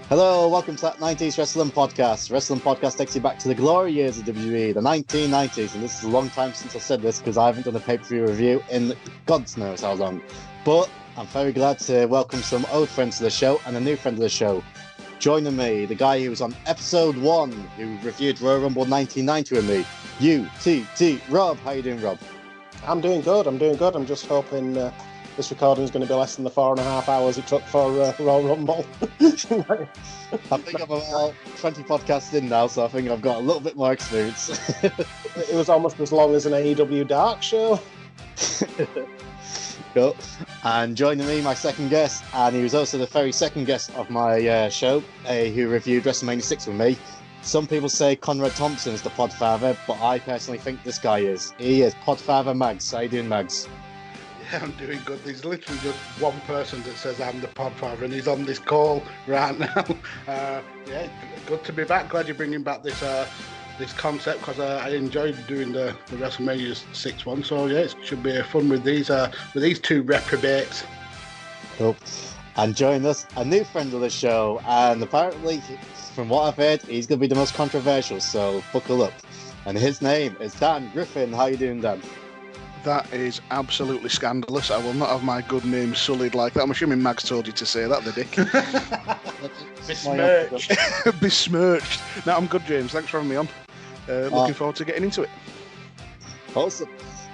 Hello, welcome to that 90s Wrestling Podcast. Wrestling Podcast takes you back to the glory years of WWE, the 1990s, and this is a long time since I said this because I haven't done a pay-per-view review in God knows how long. But I'm very glad to welcome some old friends to the show and a new friend of the show. Joining me, the guy who was on episode 1, who reviewed Royal Rumble 1990 with me, UTT Rob. How you doing, Rob? I'm doing good. I'm just hoping this recording is going to be less than the 4.5 hours it took for Royal Rumble. I think I'm about 20 podcasts in now, so I think I've got a little bit more experience. It was almost as long as an AEW Dark show. Cool. And joining me, my second guest, and he was also the very second guest of my show, who reviewed WrestleMania 6 with me. Some people say Conrad Thompson is the Podfather, but I personally think this guy is. He is Podfather Mags. How you doing, Mags? Yeah, I'm doing good. There's literally just one person that says I'm the Podfather, and he's on this call right now. Yeah, good to be back. Glad you're bringing back this this concept, because I enjoyed doing the WrestleMania 6 one. So yeah, it should be fun with these two reprobates. Cool. And joining us, a new friend of the show, and apparently, from what I've heard, he's going to be the most controversial. So buckle up. And his name is Dan Griffin. How you doing, Dan? That is absolutely scandalous. I will not have my good name sullied like that. I'm assuming Mags told you to say that, the dick. Besmirched. Besmirched. No, I'm good, James. Thanks for having me on. Looking forward to getting into it. Awesome.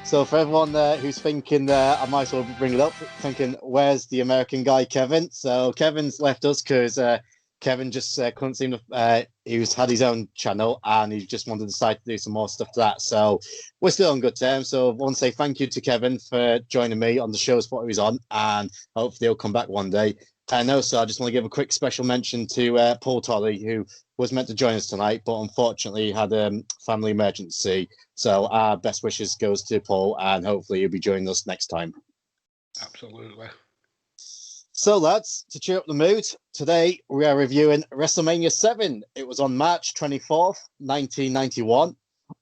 So for everyone who's thinking, I might as well bring it up, thinking, where's the American guy, Kevin? So Kevin's left us because Kevin just couldn't seem to, he's had his own channel and he just wanted to decide to do some more stuff to that. So we're still on good terms. So I want to say thank you to Kevin for joining me on the show spot he was on, and hopefully he'll come back one day. And also, I just want to give a quick special mention to Paul Tolley, who was meant to join us tonight, but unfortunately had a family emergency. So our best wishes goes to Paul, and hopefully he'll be joining us next time. Absolutely. So, lads, to cheer up the mood, today we are reviewing WrestleMania 7. It was on March 24th, 1991.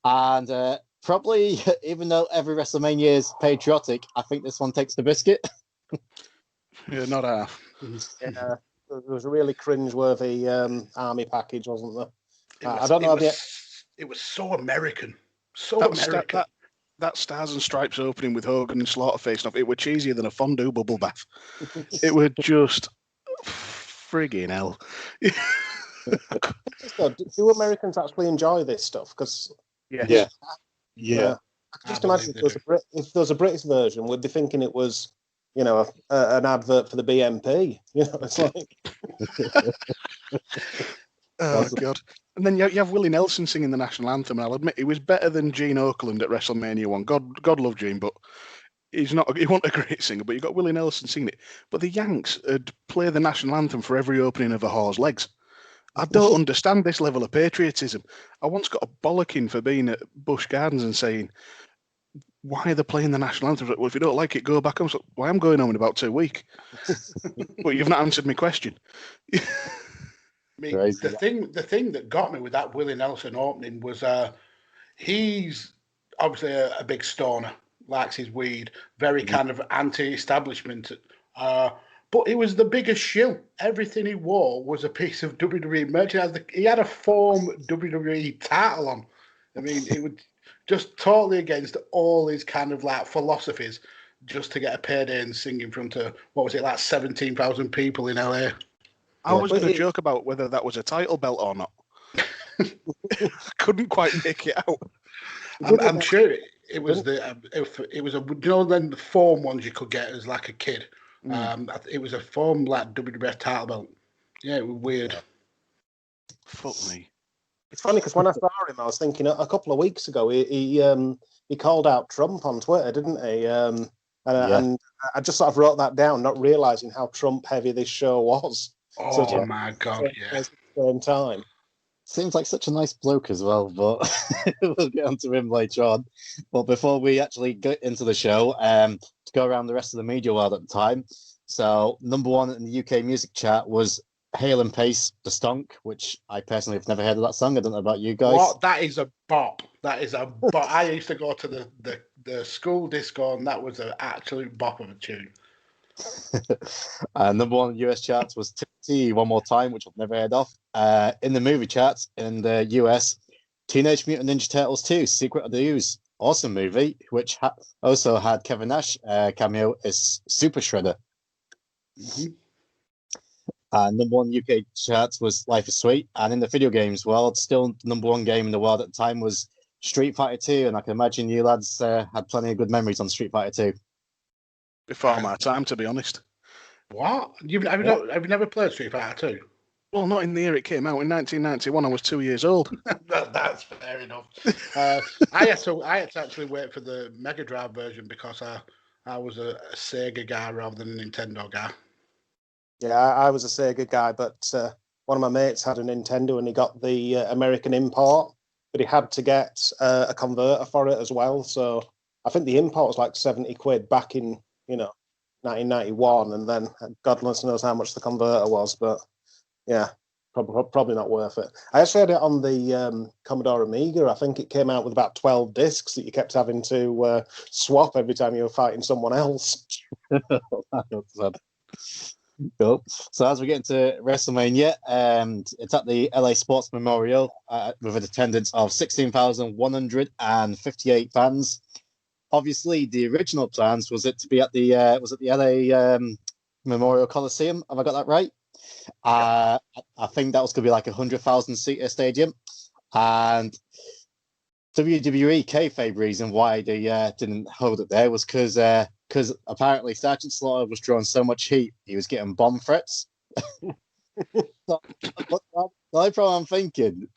And probably, even though every WrestleMania is patriotic, I think this one takes the biscuit. Yeah, not half. Yeah, there was a really cringeworthy army package, wasn't there? I don't know. It was so American. That Stars and Stripes opening with Hogan and Slaughter facing off, it were cheesier than a fondue bubble bath. It were just friggin' hell. Do Americans actually enjoy this stuff? Because Yeah. I can just imagine if there was a British version, we'd be thinking it was, an advert for the BNP. It's like. Oh, God. And then you have Willie Nelson singing the national anthem, and I'll admit he was better than Gene Okerlund at WrestleMania 1. God love Gene, but he wasn't a great singer, but you got Willie Nelson singing it. But the Yanks would play the national anthem for every opening of a whore's legs. I don't understand this level of patriotism. I once got a bollocking for being at Busch Gardens and saying, why are they playing the national anthem? Well, if you don't like it, go back home. So, well, I'm going home in about 2 weeks. But you've not answered my question. I mean, the thing that got me with that Willie Nelson opening was he's obviously a big stoner, likes his weed, very kind of anti-establishment. But he was the biggest shill. Everything he wore was a piece of WWE merchandise. He had a foam WWE title on. I mean, it was just totally against all his kind of like philosophies, just to get a payday and sing in front of, 17,000 people in LA. I was going to joke about whether that was a title belt or not. Couldn't quite make it out. I'm sure it was then the foam ones you could get as like a kid. It was a foam like WWF title belt. Yeah, it was weird. Fuck me. It's funny because when I saw him, I was thinking a couple of weeks ago he called out Trump on Twitter, didn't he? And I just sort of wrote that down, not realizing how Trump heavy this show was. Oh my God! Yeah. At the same time. Seems like such a nice bloke as well, but we'll get onto him later on. But before we actually get into the show, to go around the rest of the media world at the time. So number 1 in the UK music chart was Hale and Pace, The Stonk, which I personally have never heard of that song. I don't know about you guys. What? That is a bop. That is a bop. I used to go to the school disco, and that was an absolute bop of a tune. Number one US charts was TNT One More Time, which I've never heard of. In the movie charts in the US, Teenage Mutant Ninja Turtles 2, Secret of the Ooze. Awesome movie, which also had Kevin Nash cameo as Super Shredder. Mm-hmm. Number one UK charts was Life is Sweet. And in the video games world, still the number one game in the world at the time was Street Fighter 2. And I can imagine you lads had plenty of good memories on Street Fighter 2. Before my time, to be honest. What? Have you never played Street Fighter 2? Well, not in the year it came out. In 1991, I was 2 years old. That's fair enough. I had to actually wait for the Mega Drive version because I was a Sega guy rather than a Nintendo guy. Yeah, I was a Sega guy, but one of my mates had a Nintendo and he got the American import, but he had to get a converter for it as well. So I think the import was like 70 quid back in, 1991, and then God knows how much the converter was, but yeah, probably not worth it. I actually had it on the Commodore Amiga. I think it came out with about 12 discs that you kept having to swap every time you were fighting someone else. Cool. So as we get into WrestleMania, it's at the LA Sports Memorial with an attendance of 16,158 fans. Obviously, the original plans was it to be at the LA Memorial Coliseum. Have I got that right? I think that was going to be like 100,000 seater stadium, and WWE kayfabe reason why they didn't hold it there was because apparently Sgt. Slaughter was drawing so much heat he was getting bomb threats. So, the only problem I'm thinking,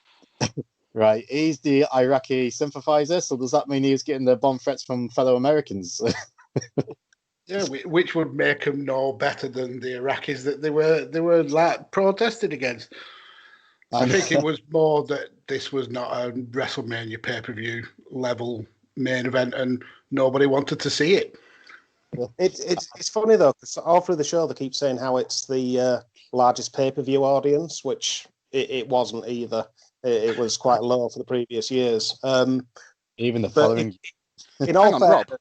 right, he's the Iraqi sympathizer, so does that mean he was getting the bomb threats from fellow Americans? Yeah, which would make them know better than the Iraqis that they were like protested against. I think it was more that this was not a WrestleMania pay-per-view level main event, and nobody wanted to see it. It's funny though, because all through the show they keep saying how it's the largest pay-per-view audience, which it wasn't either. It was quite low for the previous years. Even the following. In all fairness, Rob,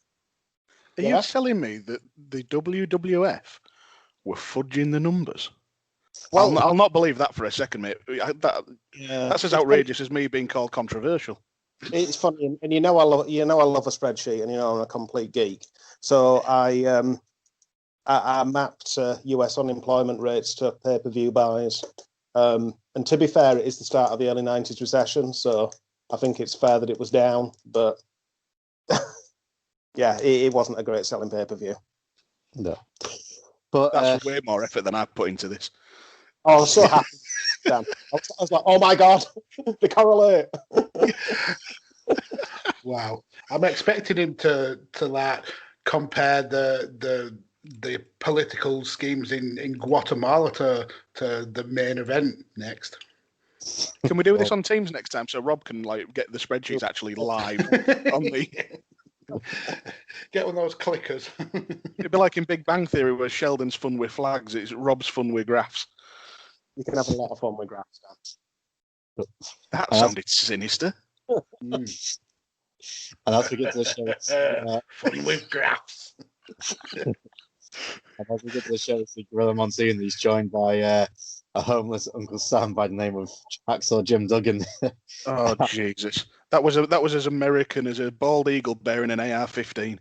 are you telling me that the WWF were fudging the numbers? Well, I'll not believe that for a second, mate. That's as outrageous as me being called controversial. It's funny, and I love a spreadsheet, and I'm a complete geek. So I mapped US unemployment rates to pay-per-view buys, and to be fair, it is the start of the early '90s recession, so I think it's fair that it was down, but. Yeah, it wasn't a great selling pay-per-view. No. But that's way more effort than I've put into this. Oh, I was so happy. Damn. I was like, oh my God, they correlate. Wow. I'm expecting him to like compare the political schemes in Guatemala to the main event next. Can we do this on Teams next time so Rob can get the spreadsheets actually live on the... Get one of those clickers. It'd be like in Big Bang Theory where Sheldon's fun with flags, it's Rob's fun with graphs. You can have a lot of fun with graphs, Dan. That sounded sinister. And as we get to the show, it's fun with graphs. And as we get to the show, it's the Gorilla Monsoon. He's joined by a homeless Uncle Sam by the name of Hacksaw Jim Duggan. Oh Jesus, that was as American as a bald eagle bearing an AR-15.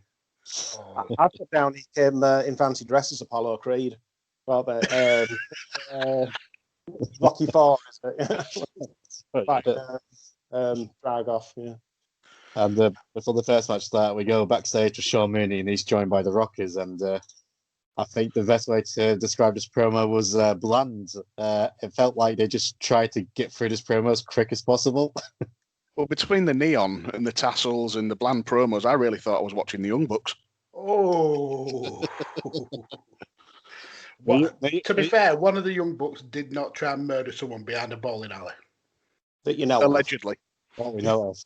I put down he came in fancy dress as Apollo Creed. Rocky IV, is it? Drag off, yeah. And before the first match start, we go backstage with Sean Mooney, and he's joined by the Rockers. And I think the best way to describe this promo was bland. It felt like they just tried to get through this promo as quick as possible. Well, between the neon and the tassels and the bland promos, I really thought I was watching the Young Bucks. Oh. To be fair, one of the Young Bucks did not try and murder someone behind a bowling alley. That you know allegedly. What we know of.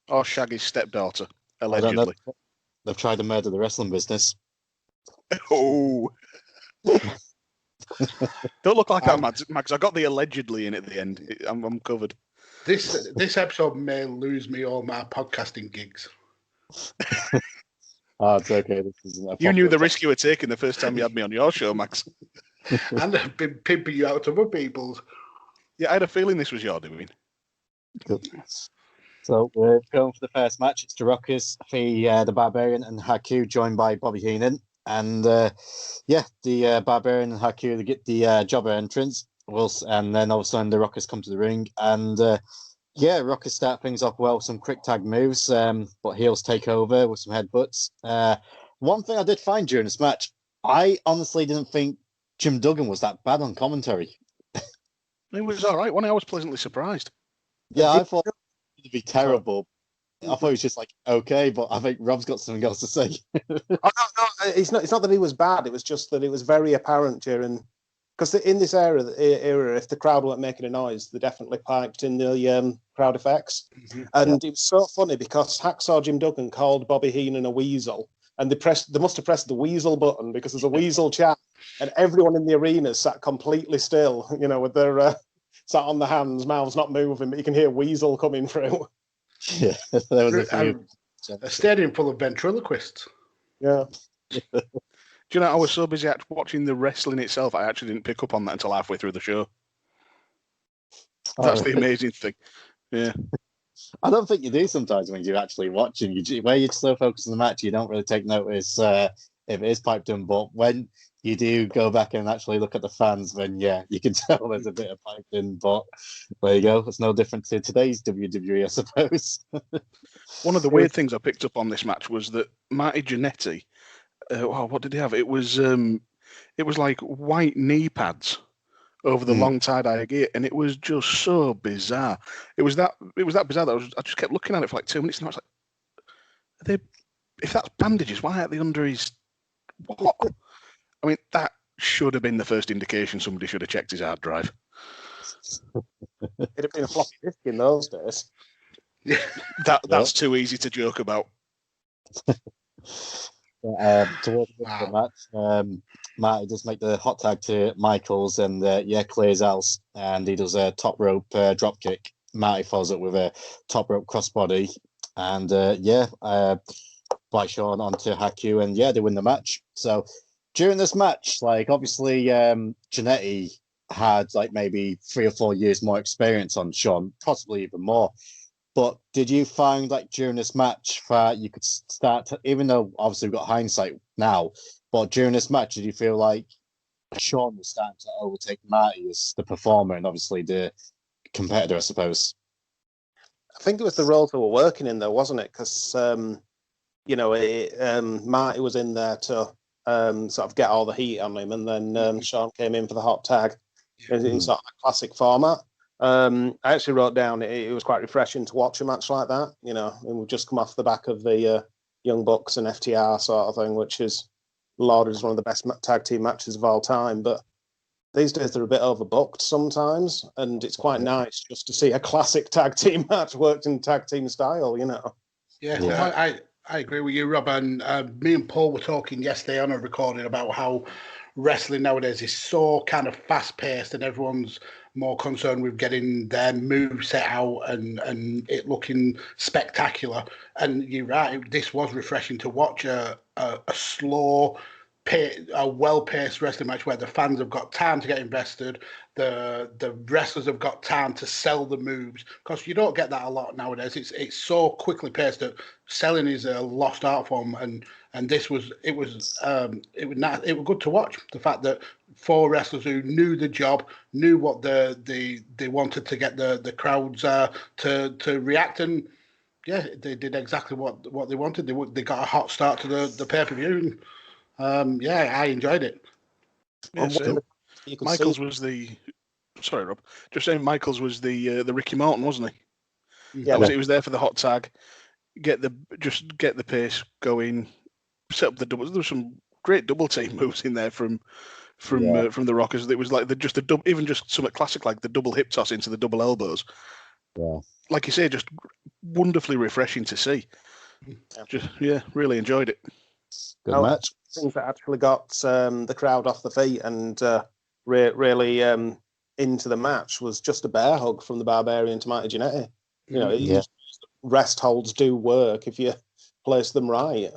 Or Shaggy's stepdaughter, allegedly. They've tried to murder the wrestling business. Oh. Don't look like that, Mags. I got the allegedly in at the end. I'm covered. This episode may lose me all my podcasting gigs. Oh, it's okay. This isn't a You knew the popular risk you were taking the first time you had me on your show, Max. And I've been pimping you out to other people's. Yeah, I had a feeling this was your doing. topic. So we're going for the first match. It's the Rockers, the Barbarian and Haku, joined by Bobby Heenan. And the Barbarian and Haku, they get the jobber entrance. And then all of a sudden the Rockers come to the ring. And Rockers start things off well, some quick tag moves, but heels take over with some headbutts. One thing I did find during this match, I honestly didn't think Jim Duggan was that bad on commentary. It was all right. I was pleasantly surprised. Yeah, I thought it'd be terrible. I thought he was just like, okay, but I think Rob's got something else to say. No, it's not that he was bad. It was just that it was very apparent during, because in this era, if the crowd weren't making a noise, they definitely piped in the crowd effects. Mm-hmm. And it was so funny because Hacksaw Jim Duggan called Bobby Heenan a weasel, and they must have pressed the weasel button because there's a weasel chant, and everyone in the arena sat completely still, with their sat on the hands, mouths not moving, but you can hear weasel coming through. Yeah, there was a stadium full of ventriloquists. Yeah. Do you know, I was so busy watching the wrestling itself, I actually didn't pick up on that until halfway through the show. That's the amazing thing. Yeah. I don't think you do sometimes when you're actually watching. Where you're so focused on the match, you don't really take notice if it is piped in. But when you do go back and actually look at the fans, then you can tell there's a bit of piped in. But there you go. It's no different to today's WWE, I suppose. One of the weird things I picked up on this match was that Marty Jannetty, what did he have? It was like white knee pads over the long tie-dye gear, and it was just so bizarre. It was that bizarre that I just kept looking at it for like 2 minutes, and I was like, if that's bandages, why aren't they under his what? I mean, that should have been the first indication somebody should have checked his hard drive. It'd have been a floppy disk in those days. That's too easy to joke about. Towards the match, Marty does make the hot tag to Michaels and clears out, and he does a top rope drop kick. Marty follows it with a top rope crossbody, and by Sean onto Haku, and they win the match. So during this match, like obviously Jannetty had like maybe 3 or 4 years more experience on Sean, possibly even more. But did you find like during this match that you could start to, even though obviously we've got hindsight now, but during this match, did you feel like Sean was starting to overtake Marty as the performer and obviously the competitor, I suppose? I think it was the roles they were working in, though, wasn't it? Because, Marty was in there to sort of get all the heat on him, and then Sean came in for the hot tag in sort of a classic format. I actually wrote down it was quite refreshing to watch a match like that, and we've just come off the back of the Young Bucks and FTR sort of thing, which is lauded as one of the best tag team matches of all time. But these days they're a bit overbooked sometimes, and it's quite nice just to see a classic tag team match worked in tag team style, Yeah. I agree with you, Rob. And me and Paul were talking yesterday on a recording about how wrestling nowadays is so kind of fast-paced and everyone's more concerned with getting their move set out and it looking spectacular. And you're right, this was refreshing to watch a slow, a well-paced wrestling match where the fans have got time to get invested, the wrestlers have got time to sell the moves, because you don't get that a lot nowadays. It's so quickly paced that selling is a lost art form, and it was good to watch. The fact that 4 wrestlers who knew the job, knew what they wanted to get the crowds to react, and they did exactly what they wanted. They got a hot start to the pay-per-view. I enjoyed it. Yeah, so Michaels was the. Sorry, Rob. Just saying, Michaels was the Ricky Morton, wasn't he? Yeah, he was there for the hot tag. Get the pace going. Set up the doubles. There were some great double team moves in there from the Rockers. It was like even just something classic like the double hip toss into the double elbows. Yeah, like you say, just wonderfully refreshing to see. Really enjoyed it. Good match. Things that actually got the crowd off the feet and really into the match was just a bear hug from the Barbarian to Marty Jannetty. Rest holds do work if you place them right.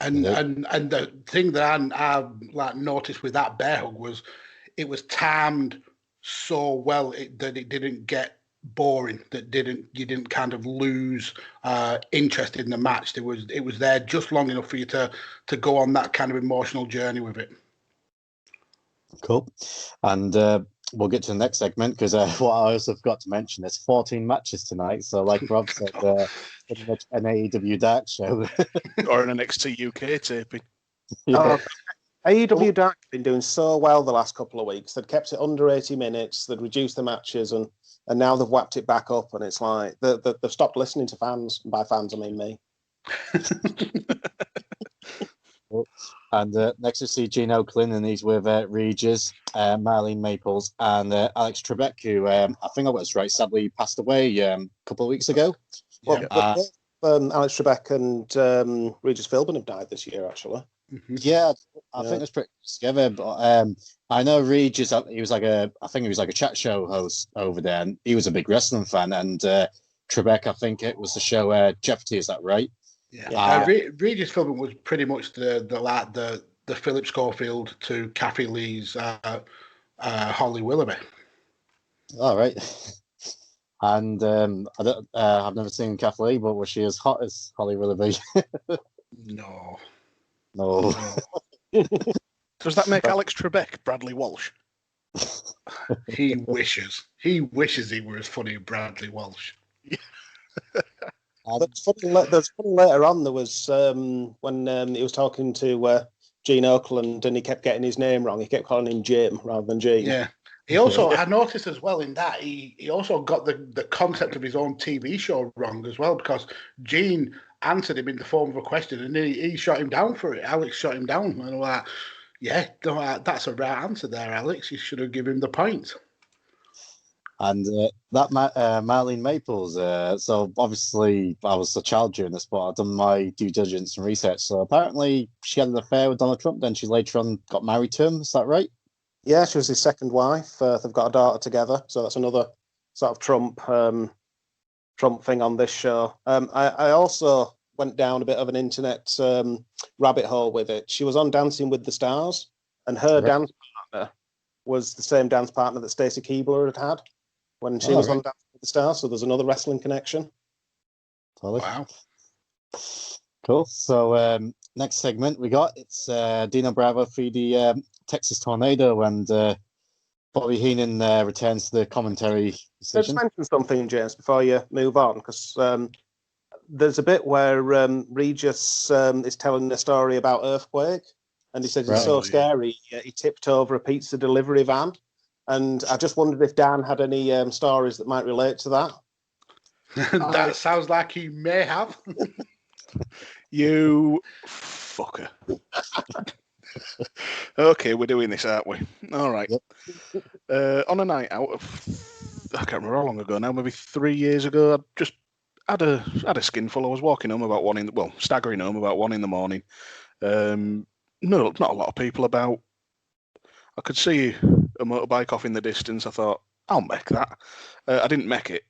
And the thing that I like noticed with that bear hug was it was timed so well that it didn't get boring. You didn't kind of lose interest in the match. It was there just long enough for you to go on that kind of emotional journey with it. Cool. And we'll get to the next segment because what I also forgot to mention, there's 14 matches tonight. So like Rob said, pretty much an AEW Dark show. Or an NXT UK taping. Yeah. AEW Dark have been doing so well the last couple of weeks. They'd kept it under 80 minutes. They'd reduced the matches, and now they've whacked it back up. And it's like they've stopped listening to fans. And by fans, I mean me. And next we see Gene Okerlund, and he's with Regis, Marlene Maples, and Alex Trebek, who I think I was right, sadly passed away a couple of weeks ago. Well, Alex Trebek and Regis Philbin have died this year, actually. Mm-hmm. Yeah, I think it's pretty together. But I know Regis, he was like a chat show host over there, and he was a big wrestling fan. And Trebek, I think it was the show Jeopardy. Is that right? Yeah, Regis Philbin was pretty much the Philip Schofield to Kathy Lee's Holly Willoughby. All right. And I've never seen Kathy Lee, but was she as hot as Holly Willoughby? No. Does that make Alex Trebek Bradley Walsh? He wishes he were as funny as Bradley Walsh. There's funny later on. There was when he was talking to Gene Okerlund, and he kept getting his name wrong. He kept calling him Jim rather than Gene. Yeah. He also, I noticed as well in that, he also got the concept of his own TV show wrong as well, because Gene answered him in the form of a question, and he shot him down for it. Alex shot him down. And I'm like, yeah, that's a right answer there, Alex. You should have given him the point. And that Marlene Maples, so obviously I was a child during this, but I've done my due diligence and research. So apparently she had an affair with Donald Trump, then she later on got married to him. Is that right? Yeah, she was his second wife. They've got a daughter together, so that's another sort of Trump thing on this show. I also went down a bit of an internet rabbit hole with it. She was on Dancing with the Stars, and her dance partner was the same dance partner that Stacey Keebler had when she was on Dancing with the Stars. So there's another wrestling connection. Totally. Wow. Cool. So next segment we got, it's Dino Bravo for the Texas Tornado, and Bobby Heenan returns to the commentary decision. Let's mention something, James, before you move on, because there's a bit where Regis is telling the story about Earthquake, and he says it's so scary, he tipped over a pizza delivery van. And I just wondered if Dan had any stories that might relate to that. That sounds like he may have. You fucker. Okay, we're doing this, aren't we? All right. Yep. On a night out, I can't remember how long ago now, maybe 3 years ago, I just had a skinful. I was walking home about staggering home about 1 a.m. No, not a lot of people about. I could see a motorbike off in the distance. I thought, I'll mech that. I didn't mech it.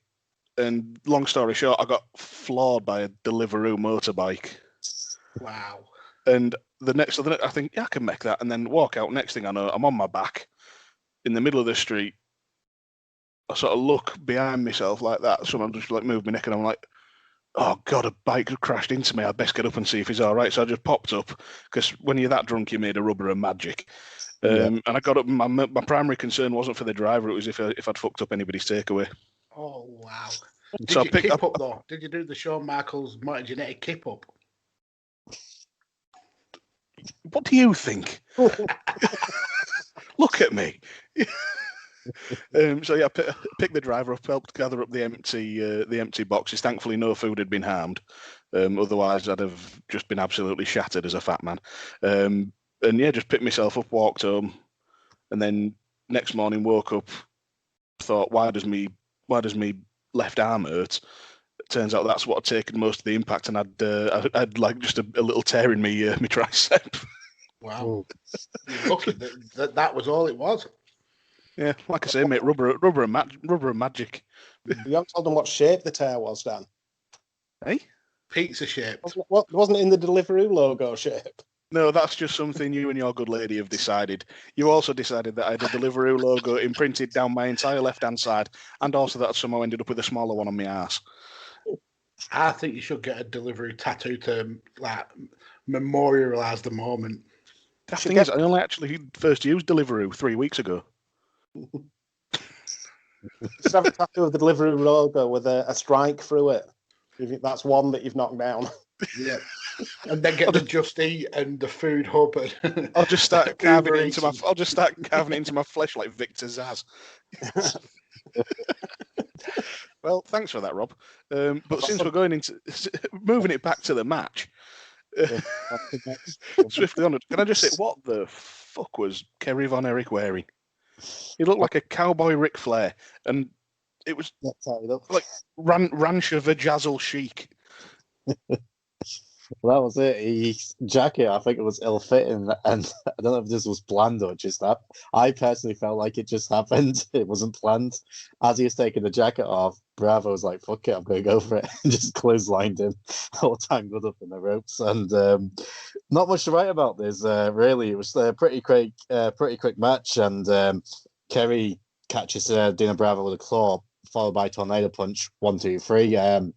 And long story short, I got floored by a Deliveroo motorbike. Wow. And I think, yeah, I can mech that. And then walk out. Next thing I know, I'm on my back in the middle of the street. I sort of look behind myself like that. Someone just like moved my neck, and I'm like, oh God, a bike crashed into me. I'd best get up and see if he's all right. So I just popped up, because when you're that drunk, you're made of rubber and magic. And I got up. My primary concern wasn't for the driver; it was if I'd fucked up anybody's takeaway. Oh wow! Did So you kip up though? Did you do the Shawn Michaels mitogenetic kip up? What do you think? Look at me. So yeah, picked the driver up, helped gather up the empty boxes. Thankfully, no food had been harmed. Otherwise, I'd have just been absolutely shattered as a fat man. And yeah, just picked myself up, walked home, and then next morning woke up, thought, why does me left arm hurt? It turns out that's what had taken most of the impact, and I'd like just a little tear in me tricep. Wow, you're lucky that was all it was. Yeah, like I say, mate, rubber and magic. You haven't told them what shape the tear was, Dan. Hey, pizza shaped. Wasn't it in the Deliveroo logo shape? No, that's just something you and your good lady have decided. You also decided that I had a Deliveroo logo imprinted down my entire left-hand side, and also that I somehow ended up with a smaller one on my arse. I think you should get a Deliveroo tattoo to like memorialise the moment. The thing is, I only actually first used Deliveroo 3 weeks ago. Just have a tattoo of the Deliveroo logo with a strike through it. You think that's one that you've knocked down? Yeah. And then get the Just Eat and the Food Hub. I'll just start carving it into my. I'll just start carving it into my flesh like Victor Zaz. Well, thanks for that, Rob. But since we're going into moving it back to the match, swiftly on. Can I just say, what the fuck was Kerry Von Erich wearing? He looked like a cowboy Ric Flair, and it was like Rancher Vajazzle chic. Well, that was it. His jacket, I think it was ill-fitting, and I don't know if this was planned or just that. I personally felt like it just happened. It wasn't planned. As he was taking the jacket off, Bravo was like, "Fuck it, I'm going to go for it," and just clotheslined him, all tangled up in the ropes. And not much to write about this. Really, it was a pretty quick match, and Kerry catches Dino Bravo with a claw, followed by tornado punch. 1, 2, 3.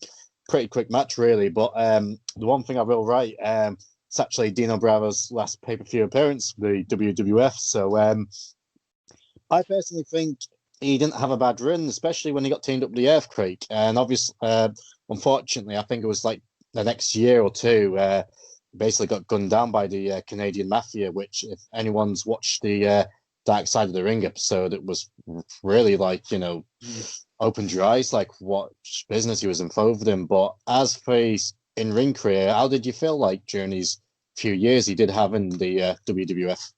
Pretty quick match, really. But the one thing I will write, it's actually Dino Bravo's last pay-per-view appearance, the WWF. So I personally think he didn't have a bad run, especially when he got teamed up with the Earthquake. And obviously, unfortunately, I think it was like the next year or two, basically got gunned down by the Canadian Mafia, which, if anyone's watched the Dark Side of the Ring episode, it was really like, opened your eyes, like what business he was involved in. But as for his in-ring career, how did you feel like during these few years he did have in the WWF?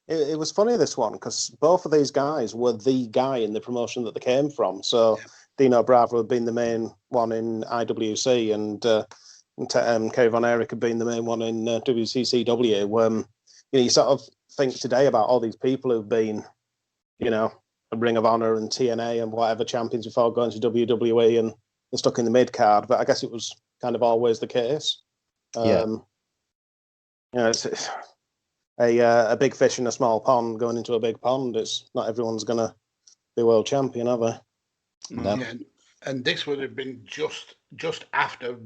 It was funny, this one, because both of these guys were the guy in the promotion that they came from. So Dino Bravo had been the main one in IWC, and Kerry Von Erich had been the main one in WCCW. You sort of think today about all these people who've been, Ring of Honor and TNA and whatever champions before going to WWE, and they're stuck in the mid card. But I guess it was kind of always the case. It's a big fish in a small pond going into a big pond. It's not everyone's going to be world champion, are they? No. Yeah, and this would have been just after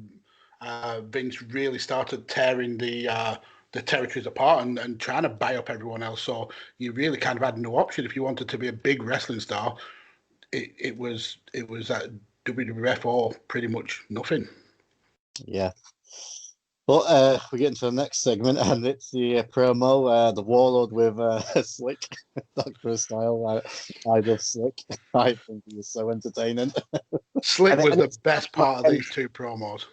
Vince really started tearing the territories apart and trying to buy up everyone else. So you really kind of had no option if you wanted to be a big wrestling star. It was at WWF or pretty much nothing. Yeah. Well, we get into the next segment, and it's the promo, the Warlord with Slick, Doctor style. I love Slick. I think he was so entertaining. Slick was the best part of these two promos.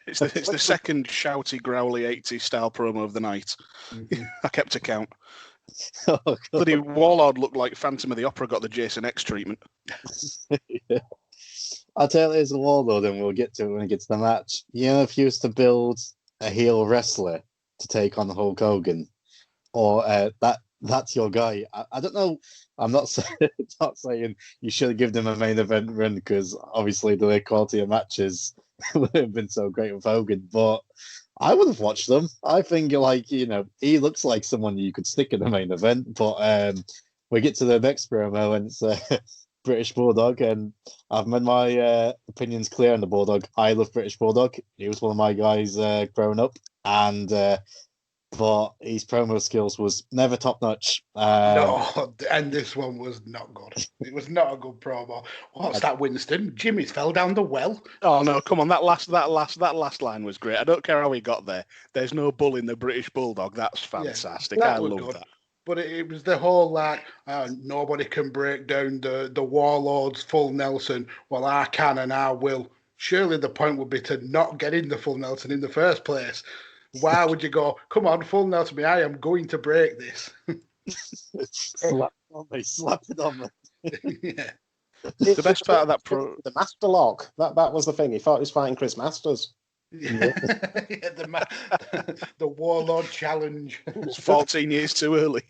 It's the second shouty, growly 80s style promo of the night. Mm-hmm. I kept a count. Oh, bloody Warlord looked like Phantom of the Opera got the Jason X treatment. Yeah. I'll tell you, as a Warlord, and we'll get to it when we get to the match. If you used to build a heel wrestler to take on Hulk Hogan, or that's your guy. I don't know. I'm not saying you should give them a main event run, because obviously the quality of matches would have been so great with Hogan, but I would have watched them. I think, he looks like someone you could stick in the main event. But we get to the next promo, and it's British Bulldog, and I've made my opinions clear on the Bulldog. I love British Bulldog. He was one of my guys growing up, and but his promo skills was never top notch. No, and this one was not good. It was not a good promo. What's that, Winston? Jimmy's fell down the well. Oh no, come on! That last line was great. I don't care how he got there. There's no bull in the British Bulldog. That's fantastic. Yeah, I love that. But it was the whole nobody can break down the Warlords full Nelson. Well, I can and I will. Surely the point would be to not get in the full Nelson in the first place. Why would you go, come on, full Nelson me, I am going to break this. Slap it on me. Yeah. The best part of that the Master Lock. That was the thing. He thought he was fighting Chris Masters. Yeah. The Warlord challenge. It's 14 years too early.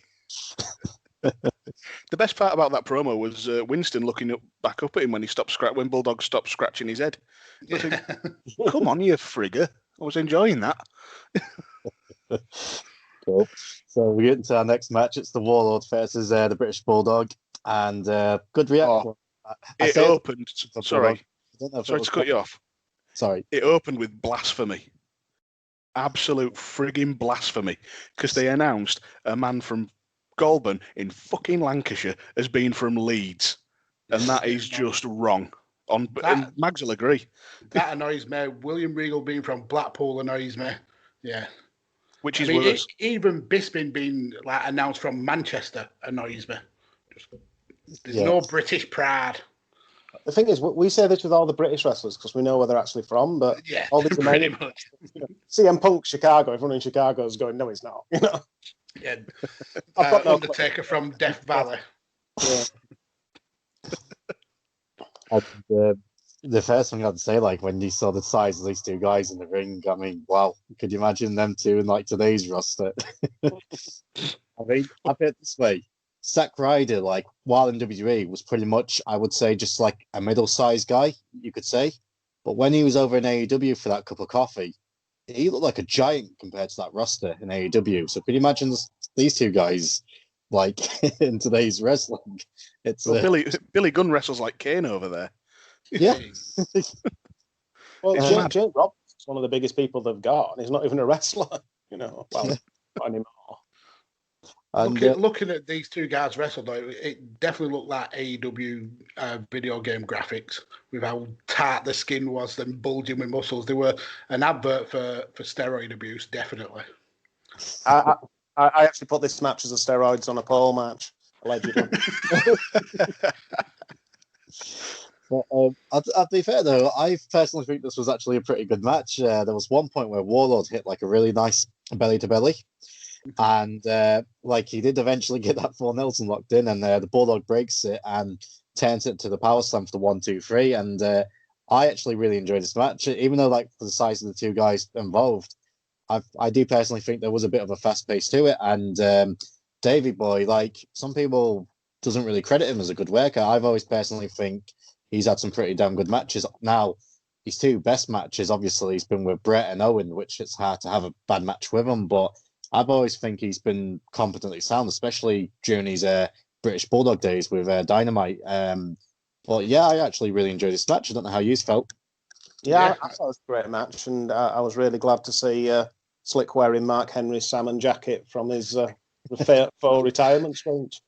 The best part about that promo was Winston looking back up at him when Bulldog stopped scratching his head. Yeah. Come on, you frigger. I was enjoying that. Cool. So we get into our next match. It's the Warlords versus the British Bulldog. And good reaction. It opened. Sorry. Sorry to cut you off. Sorry. It opened with blasphemy. Absolute frigging blasphemy. Because they announced a man from Goulburn in fucking Lancashire has been from Leeds. And that is just wrong. And Mags will agree. That annoys me. William Regal being from Blackpool annoys me. Yeah. Which is worse. Even Bisping being announced from Manchester annoys me. There's no British pride. The thing is, we say this with all the British wrestlers because we know where they're actually from, but all these pretty much. CM Punk, Chicago, everyone in Chicago is going, no, he's not. Yeah. I've got no Undertaker from Death Valley. Yeah. The first thing I'd say, when you saw the size of these two guys in the ring, I mean, wow, could you imagine them two in today's roster? I mean, I put it this way: Zack Ryder, while in WWE, was pretty much, I would say, just like a middle-sized guy, you could say. But when he was over in AEW for that cup of coffee, he looked like a giant compared to that roster in AEW. So could you imagine these two guys, in today's wrestling? It's Billy Gunn wrestles like Kane over there. Yeah. Well, Jane Roberts is one of the biggest people they've got, and he's not even a wrestler. Well, not anymore. And, looking at these two guys wrestle, though, it definitely looked like AEW video game graphics with how tight the skin was and bulging with muscles. They were an advert for steroid abuse, definitely. I actually put this match as a steroids on a pole match, allegedly. But I'll be fair though, I personally think this was actually a pretty good match. There was one point where Warlord hit a really nice belly to belly, and he did eventually get that full Nelson locked in, and the Bulldog breaks it and turns it to the power slam for the 1, 2, 3. And I actually really enjoyed this match, even though for the size of the two guys involved, I do personally think there was a bit of a fast pace to it. And Davey Boy, some people doesn't really credit him as a good worker. I've always personally think he's had some pretty damn good matches. Now, his two best matches, obviously, he's been with Brett and Owen, which it's hard to have a bad match with him. But I've always think he's been competently sound, especially during his British Bulldog days with Dynamite. But yeah, I actually really enjoyed this match. I don't know how you felt. Yeah, I thought it was a great match, and I was really glad to see Slick wearing Mark Henry's salmon jacket from his full retirement speech.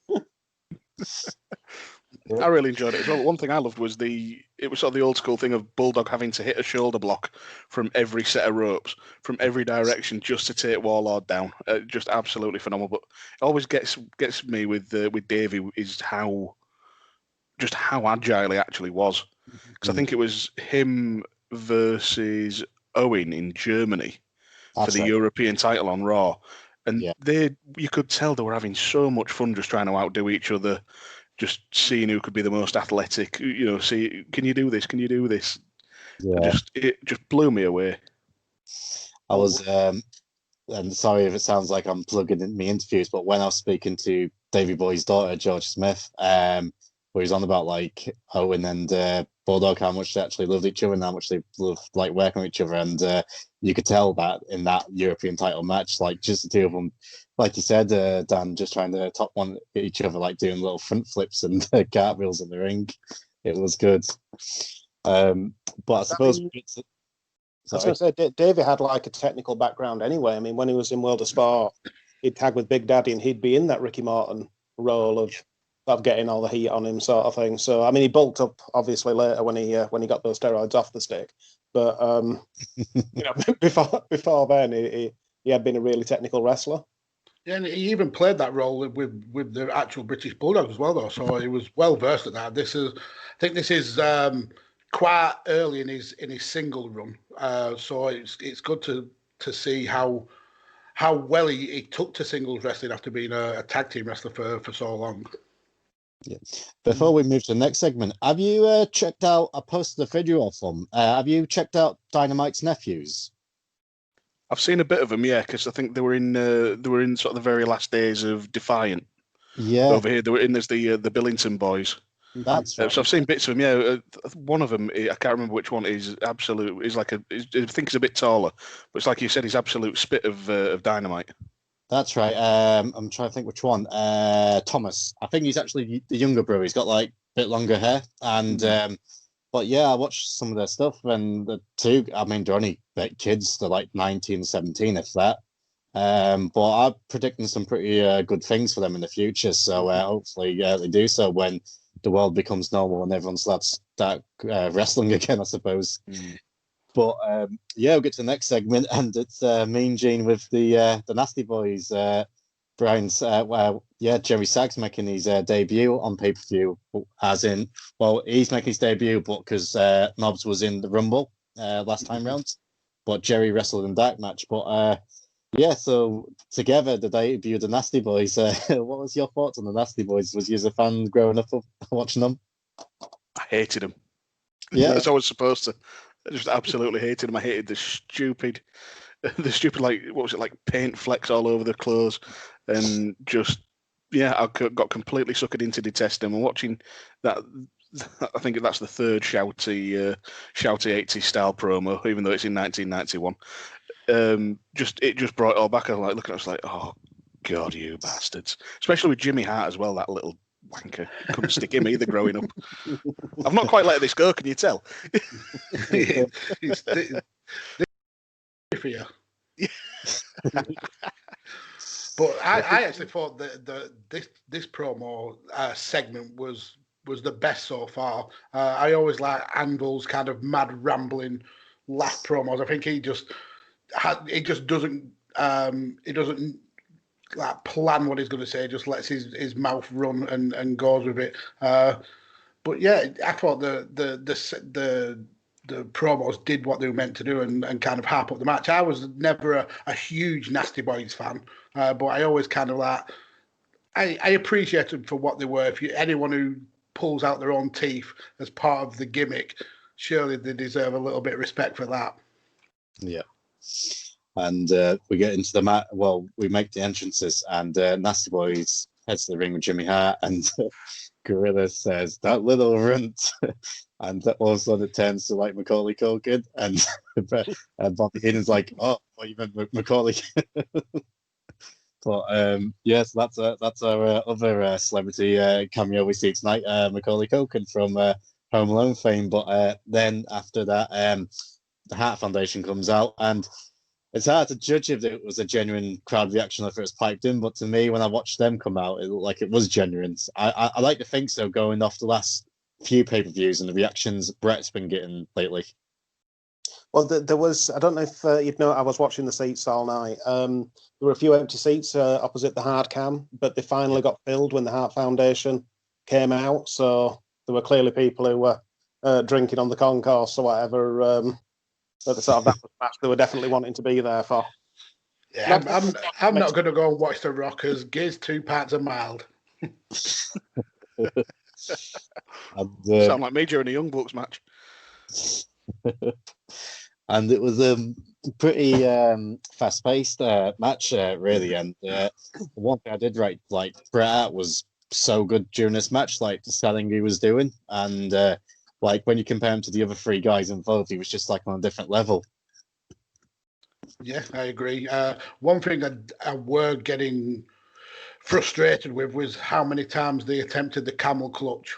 I really enjoyed it as well. One thing I loved was it was sort of the old school thing of Bulldog having to hit a shoulder block from every set of ropes, from every direction, just to take Warlord down. Just absolutely phenomenal. But it always gets me with Davey is how agile he actually was. Because I think it was him versus Owen in Germany for the European title on Raw. And you could tell they were having so much fun just trying to outdo each other, just seeing who could be the most athletic. See, can you do this? Can you do this? Yeah. It just blew me away. I was, and sorry if it sounds like I'm plugging in me interviews, but when I was speaking to Davey Boy's daughter, George Smith, where he's on about Owen and Bulldog, how much they actually loved each other and how much they loved working with each other, and you could tell that in that European title match, just the two of them, like you said, Dan, just trying to top one each other, doing little front flips and cartwheels in the ring. It was good. But I suppose I was going to say, Davey had a technical background anyway. I mean, when he was in World of Sport, he'd tag with Big Daddy and he'd be in that Ricky Morton role of getting all the heat on him, sort of thing. So, I mean, he bulked up obviously later when he got those steroids off the stick. But before then, he had been a really technical wrestler. Yeah, and he even played that role with the actual British Bulldog as well, though. So he was well versed at that. I think this is quite early in his single run. So it's good to see how well he took to singles wrestling after being a tag team wrestler for so long. Yeah. Before we move to the next segment, have you checked out? I posted a video of them. Have you checked out Dynamite's nephews? I've seen a bit of them, yeah, because I think they were in sort of the very last days of Defiant. Yeah. Over here, there's the Billington boys. That's right. So I've seen bits of them. Yeah, one of them, I can't remember which one, is absolute. Is like I think he's a bit taller, but it's like you said, he's absolute spit of dynamite. That's right. I'm trying to think which one. Thomas. I think he's actually the younger brother. He's got like a bit longer hair. And but yeah, I watched some of their stuff, and the two. I mean, they're only kids. They're like 19, 17, if that. But I'm predicting some pretty good things for them in the future. So hopefully they do so when the world becomes normal and everyone starts wrestling again, I suppose. But yeah, we'll get to the next segment, and it's Mean Gene with the Nasty Boys. Brian's Jerry Saggs making his debut on pay-per-view, as in, well, he's making his debut, but because Nobbs was in the Rumble last time round, but Jerry wrestled in that match. But yeah, so together they debuted the Nasty Boys. What was your thoughts on the Nasty Boys? Was you as a fan growing up watching them? I hated them. Yeah, as I was supposed to. I just absolutely hated them. I hated the stupid like, what was it, like paint flecks all over the clothes, and just I got completely suckered into detesting them. And watching that, I think that's the third shouty 80s style promo, even though it's in 1991. It just brought it all back. I was like looking at us like, oh god, you bastards! Especially with Jimmy Hart as well, that little wanker. Couldn't stick him either growing up. I've not quite let this go, can you tell? It's for you. But I actually thought that this promo segment was the best so far. I always like Anvil's kind of mad rambling laugh promos. I think he doesn't like plan what he's going to say, just lets his mouth run and goes with it. But yeah, I thought the promos did what they were meant to do and kind of hype up the match. I was never a huge Nasty Boys fan, but I always kind of like I appreciate them for what they were. Anyone who pulls out their own teeth as part of the gimmick, surely they deserve a little bit of respect for that. Yeah. And we get into the mat. Well, we make the entrances, and Nasty Boys heads to the ring with Jimmy Hart, and Gorilla says, "That little runt," and all of a sudden it turns to like Macaulay Culkin, and Bobby Heenan's like, "Oh, well, you meant Macaulay." But yes, that's our other celebrity cameo we see tonight, Macaulay Culkin from Home Alone fame. But then after that, the Hart Foundation comes out, and it's hard to judge if it was a genuine crowd reaction or if it was piped in, but to me, when I watched them come out, it looked like it was genuine. I like to think so, going off the last few pay-per-views and the reactions Brett's been getting lately. Well, there was, I don't know if you'd know, I was watching the seats all night. There were a few empty seats opposite the hard cam, but they finally got filled when the Hart Foundation came out. So there were clearly people who were drinking on the concourse or whatever. But that was match they were definitely wanting to be there for. Yeah, I'm not going to go and watch the Rockers. Giz 2 parts are mild. Sound like me during a Young Bucks match. And it was a pretty fast-paced match, really. And one thing I did write, like, Bret Hart was so good during this match, like the selling he was doing, and like when you compare him to the other three guys involved, he was just like on a different level. Yeah, I agree. One thing I were getting frustrated with was how many times they attempted the camel clutch.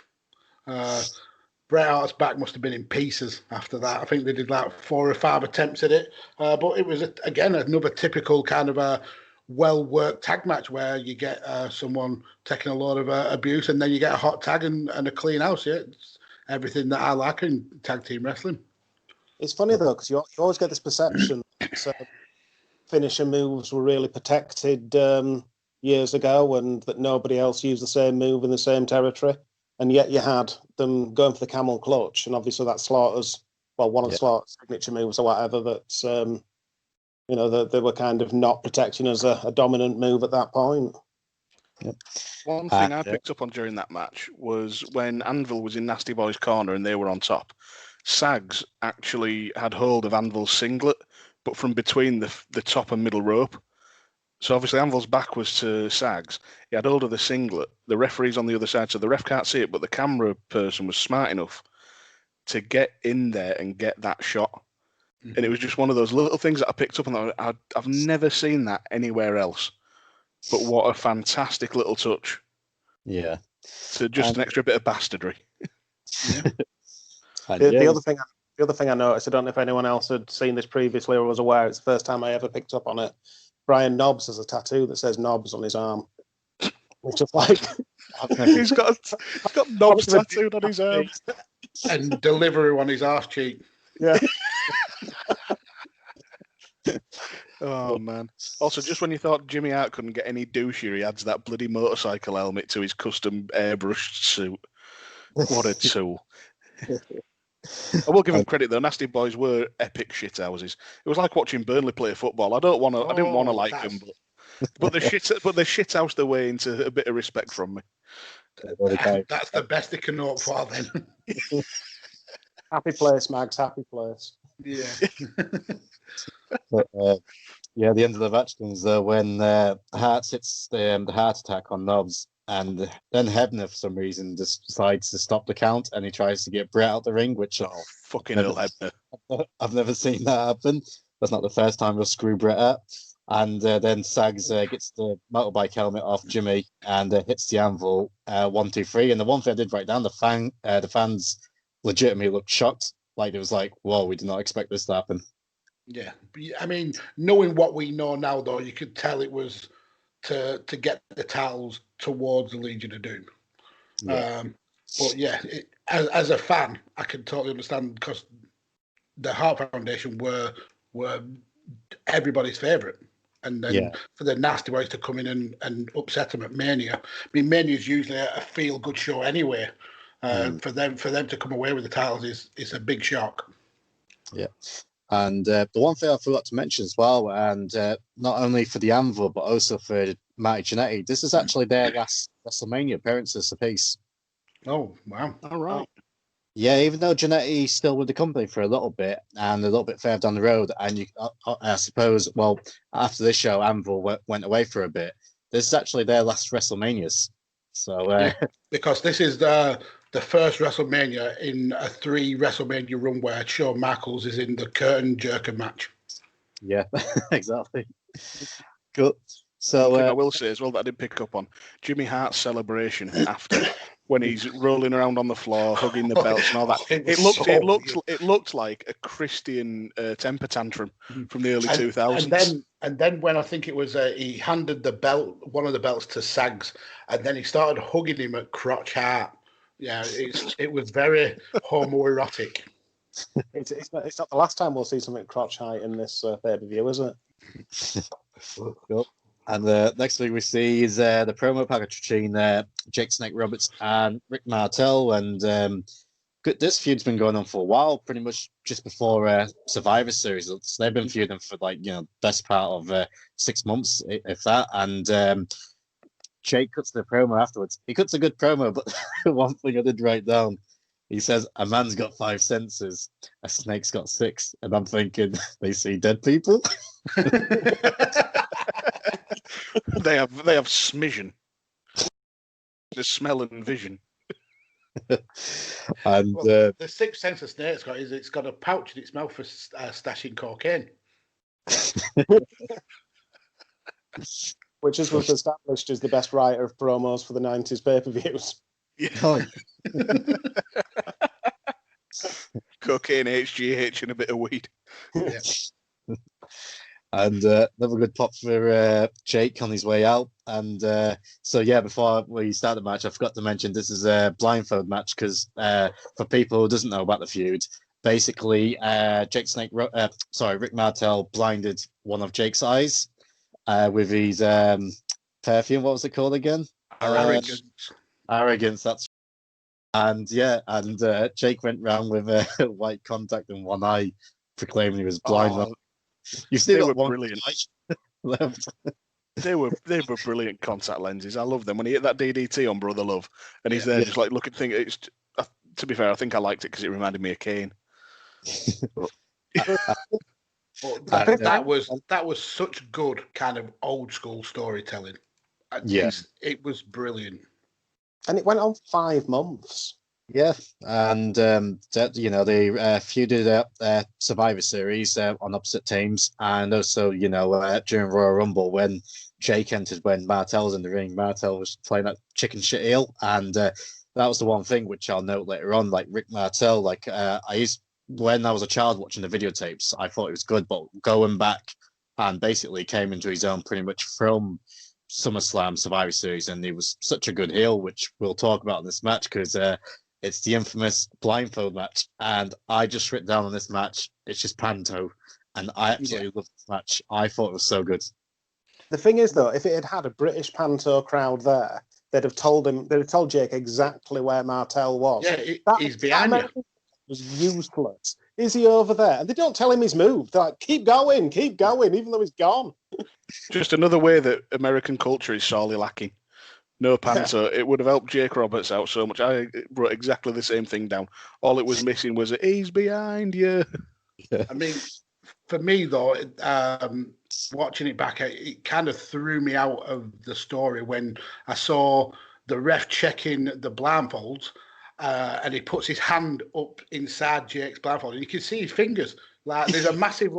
Bret Hart's back must have been in pieces after that. I think they did like 4 or 5 attempts at it. But it was, again, another typical kind of a well-worked tag match where you get someone taking a lot of abuse and then you get a hot tag and a clean house. Yeah, it's everything that I like in tag team wrestling. It's funny, though, because you always get this perception that finisher moves were really protected years ago and that nobody else used the same move in the same territory. And yet you had them going for the camel clutch, and obviously that Slaughter's, well, one of the Slaughter's signature moves or whatever, that, that they were kind of not protecting as a dominant move at that point. Yep. One thing I picked up on during that match was when Anvil was in Nasty Boy's corner and they were on top, Saggs actually had hold of Anvil's singlet, but from between the top and middle rope. So obviously Anvil's back was to Sags. He had hold of the singlet. The referee's on the other side, so the ref can't see it, but the camera person was smart enough to get in there and get that shot. And it was just one of those little things that I picked up, and I've never seen that anywhere else. But what a fantastic little touch. Yeah. So just an extra bit of bastardry. The other thing I noticed, I don't know if anyone else had seen this previously or was aware, it's the first time I ever picked up on it. Brian Knobs has a tattoo that says Knobs on his arm. Which is like he's got Knobs tattooed on his arm. And delivery on his arse cheek. Yeah. Oh man! Also, just when you thought Jimmy Hart couldn't get any douchier, he adds that bloody motorcycle helmet to his custom airbrushed suit. What a tool! I will give him credit though. Nasty Boys were epic shithouses. It was like watching Burnley play football. I didn't want to like them, but the shithouse their way into a bit of respect from me. That's the best they can hope for then. Happy place, Mags. Happy place. Yeah. But, the end of the match comes when Hart hits the heart attack on Knobs, and then Hebner for some reason decides to stop the count, and he tries to get Brett out the ring, which fucking hell, Hebner. I've never seen that happen. That's not the first time we'll screw Brett out. And then Sags gets the motorbike helmet off Jimmy and hits the anvil 1, 2, 3. And the one thing I did write down, the fans legitimately looked shocked. Like it was like, whoa, we did not expect this to happen. Yeah, I mean, knowing what we know now, though, you could tell it was to get the titles towards the Legion of Doom. Yeah. But yeah, as a fan, I can totally understand because the Hart Foundation were everybody's favourite. And then for the Nasty Boys to come in and upset them at Mania. I mean, Mania is usually a feel-good show anyway. For them to come away with the titles is a big shock. Yeah. And the one thing I forgot to mention as well, and not only for the Anvil, but also for Marty Jannetty, this is actually their last WrestleMania appearances apiece. Oh, wow. All right. Yeah, even though Jannetty's still with the company for a little bit and a little bit further down the road, and I suppose, well, after this show, Anvil went away for a bit. This is actually their last WrestleManias. So because this is the first WrestleMania in a 3 WrestleMania run where Shawn Michaels is in the curtain jerker match. Yeah, exactly. Cool. So I will say as well that I did pick up on Jimmy Hart's celebration after when he's rolling around on the floor, hugging the belts and all that. It looked like a Christian temper tantrum from the early 2000s. And then when I think it was he handed one of the belts to Sags, and then he started hugging him at crotch heart. Yeah, it was very homoerotic. It's not the last time we'll see something crotch height in this pay-per-view, is it? Cool. And the next thing we see is the promo package between Jake Snake Roberts and Rick Martel. And this feud's been going on for a while, pretty much just before Survivor Series. So they've been feuding for best part of 6 months, if that. And Jake cuts the promo afterwards. He cuts a good promo, but one thing I did write down, he says, a man's got 5 senses, a snake's got 6. And I'm thinking, they see dead people? They have smidgen. The smell and vision. And the 6th sense of snake's got is it's got a pouch in its mouth for stashing cocaine. Which, as was established, is the best writer of promos for the 90s pay-per-views. Yeah. Cocaine, HGH, and a bit of weed. Yeah. And another good pop for Jake on his way out. And before we start the match, I forgot to mention this is a blindfold match because for people who doesn't know about the feud, basically Rick Martel blinded one of Jake's eyes with his perfume. What was it called again? Arrogance. That's and Jake went round with a white contact in one eye, proclaiming he was blind. You still got one brilliant left. They were brilliant contact lenses. I love them. When he hit that DDT on Brother Love, and he's there just like looking. It's to be fair, I think I liked it because it reminded me of Kane. But that was such good kind of old school storytelling. It was brilliant. And it went on 5 months. Yeah, and they feuded Survivor Series on opposite teams, and also during Royal Rumble when Jake entered, when Martel was in the ring, Martel was playing that chicken shit heel, and that was the one thing which I'll note later on. Like Rick Martel, when I was a child watching the videotapes, I thought it was good, but going back and basically came into his own pretty much from SummerSlam Survivor Series, and he was such a good heel, which we'll talk about in this match because it's the infamous blindfold match, and I just written down on this match, it's just panto, and I absolutely love this match. I thought it was so good. The thing is, though, if it had had a British panto crowd there, they'd have told Jake exactly where Martel was. Yeah, he's behind you. Was useless. Is he over there? And they don't tell him he's moved. They're like, keep going, even though he's gone. Just another way that American culture is sorely lacking. No panto. It would have helped Jake Roberts out so much. I wrote exactly the same thing down. All it was missing was he's behind you. I mean, for me, though, watching it back, it kind of threw me out of the story when I saw the ref checking the blindfolds and he puts his hand up inside Jake's blindfold and you can see his fingers. Like there's a massive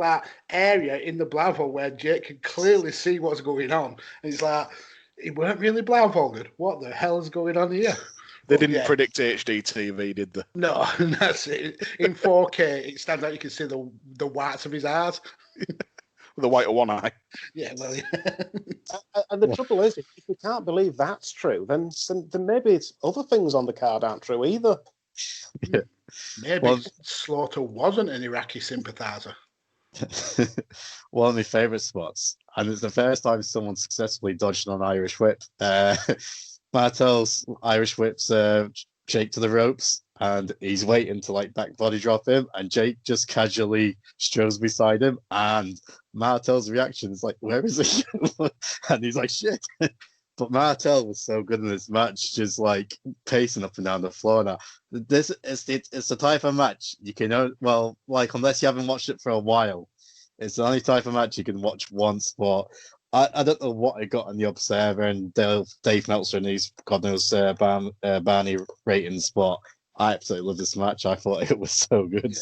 area in the blindfold where Jake can clearly see what's going on. And it's like, he weren't really blindfolded. What the hell is going on here? They didn't predict HD TV, did they? No, that's it. In 4K, it stands out. You can see the whites of his eyes. The white of one eye. Yeah, well, and the trouble is, if we can't believe that's true, then maybe it's other things on the card aren't true either. Yeah. Maybe Slaughter wasn't an Iraqi sympathizer. One of my favourite spots, and it's the first time someone successfully dodged an Irish whip. Martel's Irish whips Jake to the ropes, and he's waiting to back body drop him, and Jake just casually strolls beside him, and Martel's reaction is like, "Where is he?" And he's like, "Shit." But Martel was so good in this match, just pacing up and down the floor. Now, this it's the type of match you can unless you haven't watched it for a while, it's the only type of match you can watch once. But I don't know what it got on the Observer and Dave Meltzer and these God knows Barney ratings, but I absolutely love this match. I thought it was so good.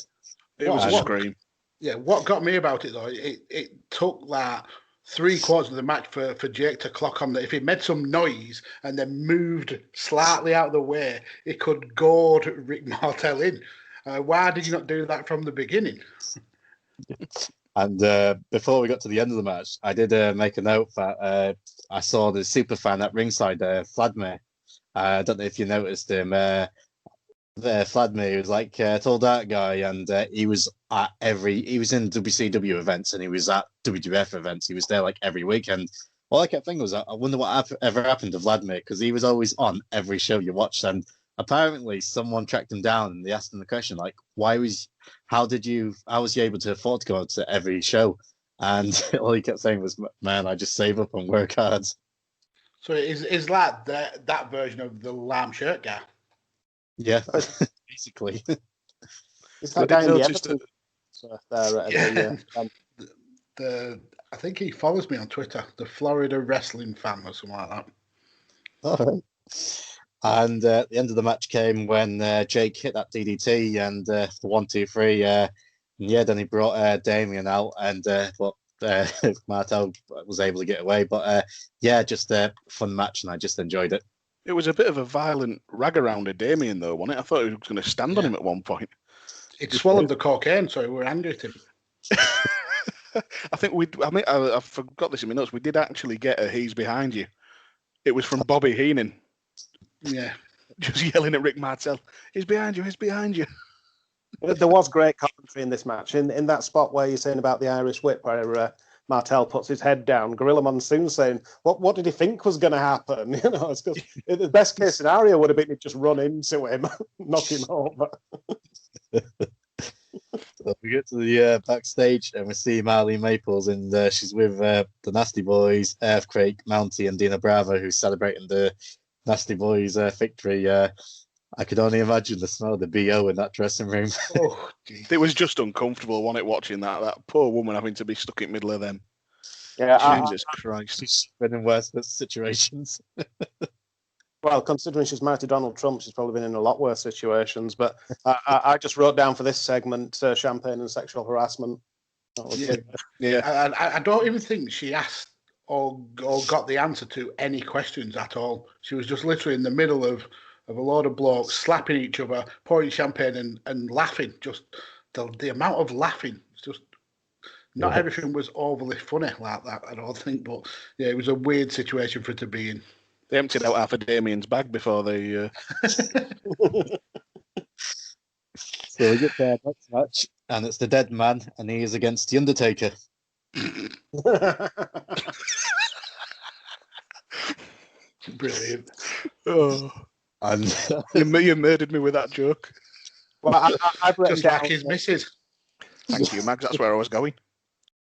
It was a scream. Yeah, what got me about it though, it took 3/4 of the match for Jake to clock on that if he made some noise and then moved slightly out of the way, it could goad Rick Martel in. Why did you not do that from the beginning? And before we got to the end of the match, I did make a note that I saw the super fan at ringside, Vladimir. I don't know if you noticed him. Vladimir, he was a tall dark guy, and he was at he was in WCW events and he was at WWF events. He was there every weekend. All I kept thinking was, I wonder what ever happened to Vladimir, because he was always on every show you watched. And apparently someone tracked him down and they asked him the question, how was you able to afford to go to every show? And all he kept saying was, man, I just save up and work hard. So is that version of the lamb shirt guy? Yeah, basically. It's that guy in the Everton I think he follows me on Twitter, the Florida wrestling fan or something like that. All right. And the end of the match came when Jake hit that DDT and the 1, 2, 3. Then he brought Damien out, and Martel was able to get away. But just a fun match, and I just enjoyed it. It was a bit of a violent rag around of Damien, though, wasn't it? I thought he was going to stand on him at one point. It swallowed the cocaine, so we were angry at him. I think I forgot this in my notes. We did actually get a "He's behind you." It was from Bobby Heenan. Yeah. Just yelling at Rick Martel, "He's behind you, he's behind you." There was great commentary in this match. In that spot where you're saying about the Irish whip, where Martel puts his head down, Gorilla Monsoon saying, "What did he think was going to happen?" It's because the best case scenario would have been to just run into him, knock him over. So we get to the backstage and we see Marley Maples, and she's with the Nasty Boys, Earthquake, Mountie, and Dino Bravo, who's celebrating the Nasty Boys' victory. I could only imagine the smell of the BO in that dressing room. Oh, geez. It was just uncomfortable, wasn't it, watching that? That poor woman having to be stuck in the middle of them. Yeah, Jesus Christ. She's been in worse situations. Well, considering she's married to Donald Trump, she's probably been in a lot worse situations. But I just wrote down for this segment champagne and sexual harassment. Yeah. I don't even think she asked or got the answer to any questions at all. She was just literally in the middle of a load of blokes slapping each other, pouring champagne and laughing. Just the amount of laughing. It's just not everything was overly funny like that, I don't think. But yeah, it was a weird situation for her to be in. They emptied out half of Damien's bag before they... So we get their next match, and it's the Dead Man, and he is against the Undertaker. Brilliant. Oh. And You murdered me with that joke. Well, I've written just down, like his missus. Thank you, Mags. That's where I was going.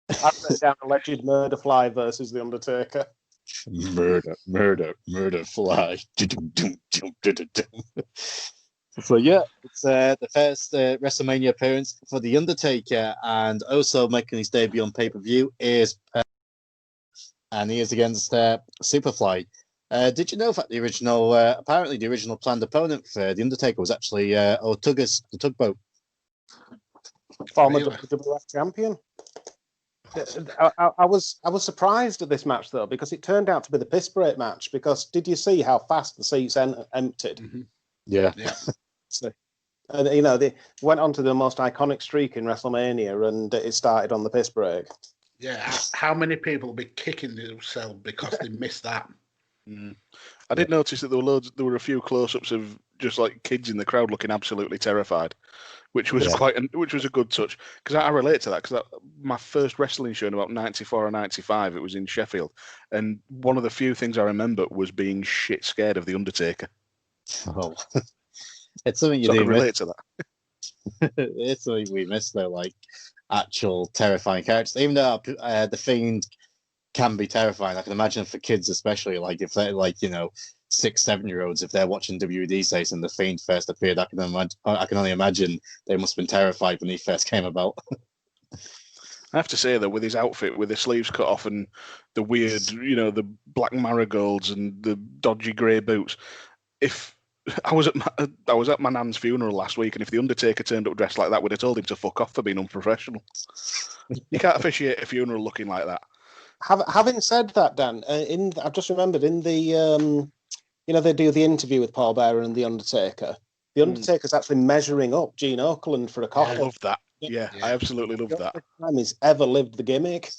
I've written down alleged murder fly versus the Undertaker. murder fly. So yeah, it's the first WrestleMania appearance for the Undertaker, and also making his debut on pay-per-view is and he is against Superfly. Did you know that the original apparently the original planned opponent for the Undertaker was actually Otugas, the tugboat, Former Really? WWF champion. I was surprised at this match though, because it turned out to be the piss break match. Because did you see how fast the seats emptied? Mm-hmm. Yeah. So, you know, they went on to the most iconic streak in WrestleMania, and it started on the piss break. Yeah, how many people will be kicking themselves because they missed that? I did notice that there were a few close-ups of just like kids in the crowd looking absolutely terrified, which was which was a good touch, because I relate to that, because my first wrestling show in about 94 or 95, it was in Sheffield, and one of the few things I remember was being shit scared of the Undertaker. Oh. It's something you So I do can relate to that. It's something we miss though, like actual terrifying characters. Even though the Fiend can be terrifying, I can imagine for kids especially, like if they're like 6-7-year-olds, if they're watching WWD days and the Fiend first appeared, I can only imagine they must have been terrified when he first came about. I have to say that with his outfit, with his sleeves cut off and the weird, the black marigolds and the dodgy grey boots, if I was at my nan's funeral last week, and if the Undertaker turned up dressed like that, we'd have told him to fuck off for being unprofessional. You can't officiate a funeral looking like that. Having said that, Dan, I've just remembered in the they do the interview with Paul Bearer and the Undertaker. The Undertaker's actually measuring up Gene Okerlund for a coffin. I love that. Yeah, I absolutely love that. Time he's ever lived the gimmick.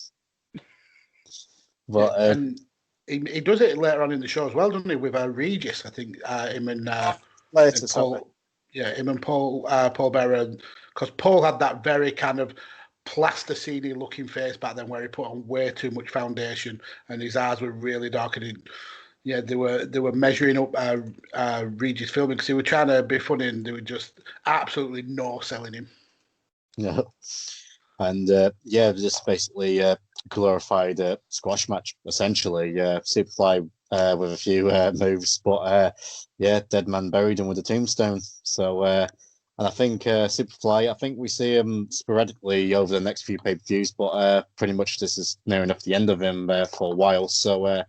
But and he does it later on in the show as well, doesn't he? With Regis, I think him and later, Paul. Yeah, him and Paul Bearer, because Paul had that very kind of plasticine looking face back then, where he put on way too much foundation and his eyes were really dark. And they were measuring up Regis filming, because they were trying to be funny and they were just absolutely no selling him. No. And just basically glorified squash match essentially. Superfly with a few moves, but Dead Man buried him with a tombstone. So and I think Superfly, I think we see him sporadically over the next few pay-per-views, but pretty much this is near enough the end of him for a while. So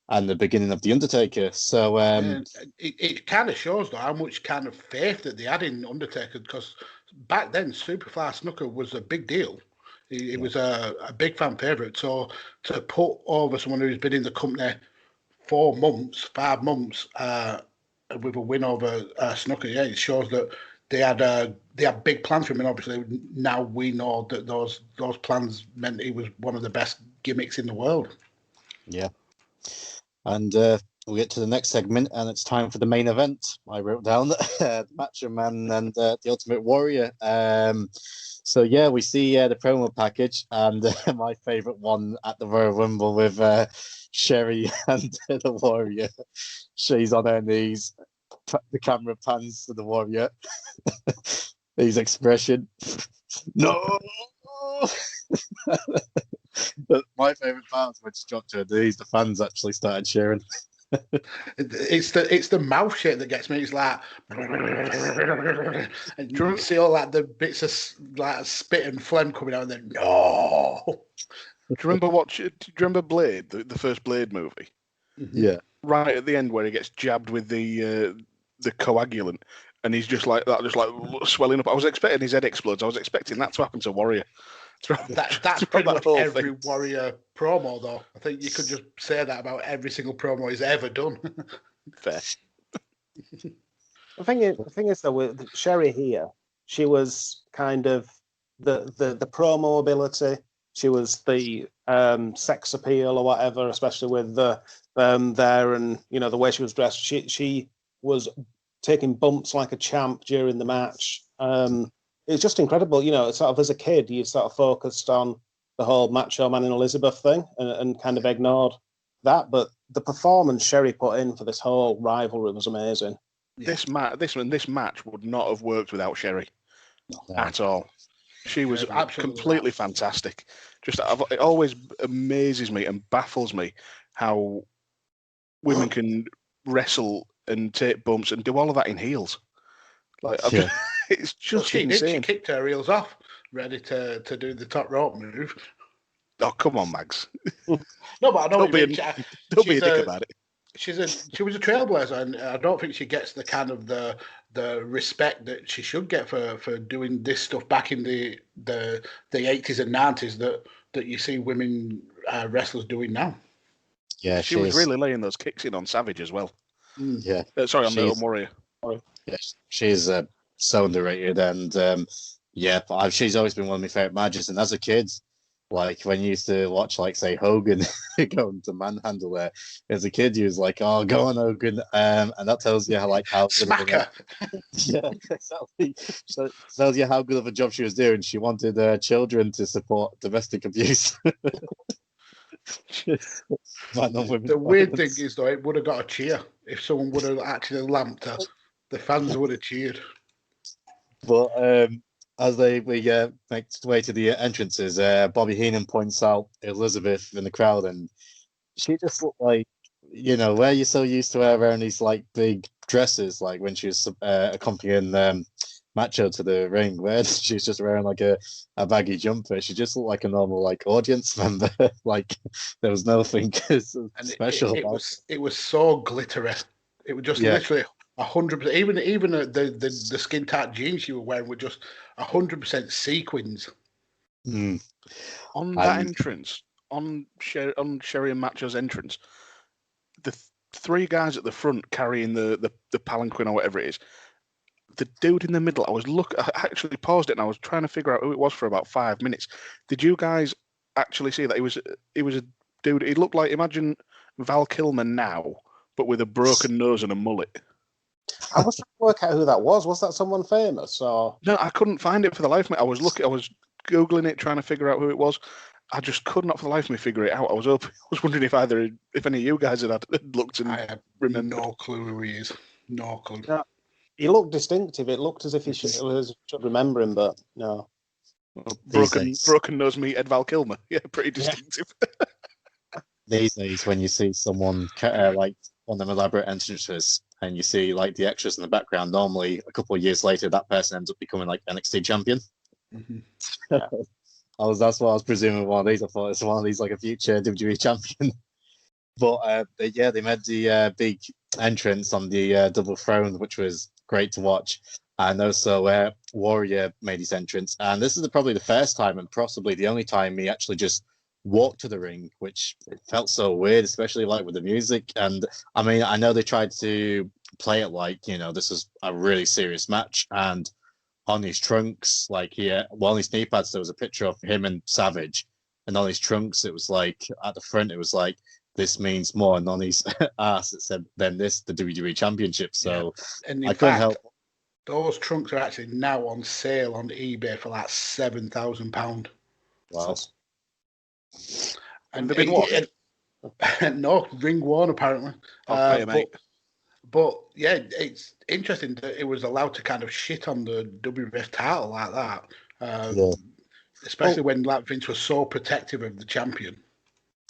and the beginning of the Undertaker. So it kind of shows though how much kind of faith that they had in Undertaker, because back then Superfly Snooker was a big deal. He was a big fan favourite. So to put over someone who's been in the company 5 months, with a win over Snooker, it shows that they had big plans for him. And obviously now we know that those plans meant he was one of the best gimmicks in the world. Yeah. And we'll get to the next segment, and it's time for the main event. I wrote down the Macho Man and the Ultimate Warrior. So we see the promo package, and my favourite one at the Royal Rumble with Sherry and the Warrior. She's on her knees. The camera pans to the Warrior. His expression, no. But my favourite part was when she dropped to her knees. The fans actually started cheering. It's the mouth shit that gets me. It's like, and you see all like the bits of like spit and phlegm coming out, and then no. Do you remember Blade, the first Blade movie? Yeah. Right at the end where he gets jabbed with the coagulant, and he's just like that, just like swelling up. I was expecting his head explodes. I was expecting that to happen to Warrior. That's pretty much every Warrior promo, though. I think you could just say that about every single promo he's ever done. Fair. The thing is though, with Sherry here, she was kind of the promo ability. She was the sex appeal or whatever, especially with the there and the way she was dressed. She was taking bumps like a champ during the match. It's just incredible, sort of as a kid, you sort of focused on the whole Macho Man and Elizabeth thing and kind of ignored that. But the performance Sherry put in for this whole rivalry was amazing. This match would not have worked without Sherry at all. She was completely fantastic. It always amazes me and baffles me how women can wrestle and take bumps and do all of that in heels. It's just insane. She kicked her heels off, ready to do the top rope move. Oh, come on, Mags. No, but I know don't be a dick about it. She was a trailblazer, and I don't think she gets the kind of the respect that she should get for doing this stuff back in the 80s and 90s that you see women wrestlers doing now. Yeah, she was really laying those kicks in on Savage as well. Yeah, sorry, on the Warrior. Yes, she's so underrated, and she's always been one of my favorite matches. And as a kid, like when you used to watch, like say Hogan going to manhandle her, as a kid, you was like, "Oh, go on, Hogan," and that tells you how smack her. Yeah, exactly. So tells you how good of a job she was doing. She wanted children to support domestic abuse. The weird thing is, though, it would have got a cheer if someone would have actually lamped her. The fans would have cheered. But as we make way to the entrances, Bobby Heenan points out Elizabeth in the crowd, and she just looked like, where you're so used to her wearing these like big dresses, like when she was accompanying Macho to the ring, where she's just wearing like a baggy jumper. She just looked like a normal like audience member. Like there was nothing special. It was so glittery. It was just literally 100%. Even the skin tight jeans she was wearing were just 100% sequins. On that entrance, on Sherry and Macho's entrance, the three guys at the front carrying the palanquin or whatever it is. The dude in the middle, I actually paused it and I was trying to figure out who it was for about 5 minutes. Did you guys actually see that? He was a dude. He looked like, imagine Val Kilmer now, but with a broken nose and a mullet. I was trying to work out who that was. Was that someone famous? Or no, I couldn't find it for the life of me. I was Googling it, trying to figure out who it was. I just could not for the life of me figure it out. I was wondering if any of you guys had looked and I have remembered. No clue who he is. No clue. Yeah. He looked distinctive. It looked as if he should remember him, but no. Broken nose meathead Val Kilmer. Yeah, pretty distinctive. Yeah. These days, when you see someone like on them elaborate entrances, and you see like the extras in the background, normally a couple of years later, that person ends up becoming like NXT champion. Mm-hmm. That's what I was presuming one of these. I thought it's one of these like a future WWE champion. But they made the big entrance on the double throne, which was great to watch. And also Warrior made his entrance. And this is probably the first time and possibly the only time he actually just walked to the ring, which it felt so weird, especially like with the music. And I mean, I know they tried to play it like, this is a really serious match. And on his trunks, like on his knee pads, there was a picture of him and Savage. And on his trunks, it was like, at the front, it was like, this means more. And on his ass, it said, then the WWE Championship. So and in fact, those trunks are actually now on sale on eBay for like £7,000. Wow. And they've been washed? No, ring worn apparently. Mate. But yeah, it's interesting that it was allowed to kind of shit on the WWF title like that. Especially when like Vince was so protective of the champion.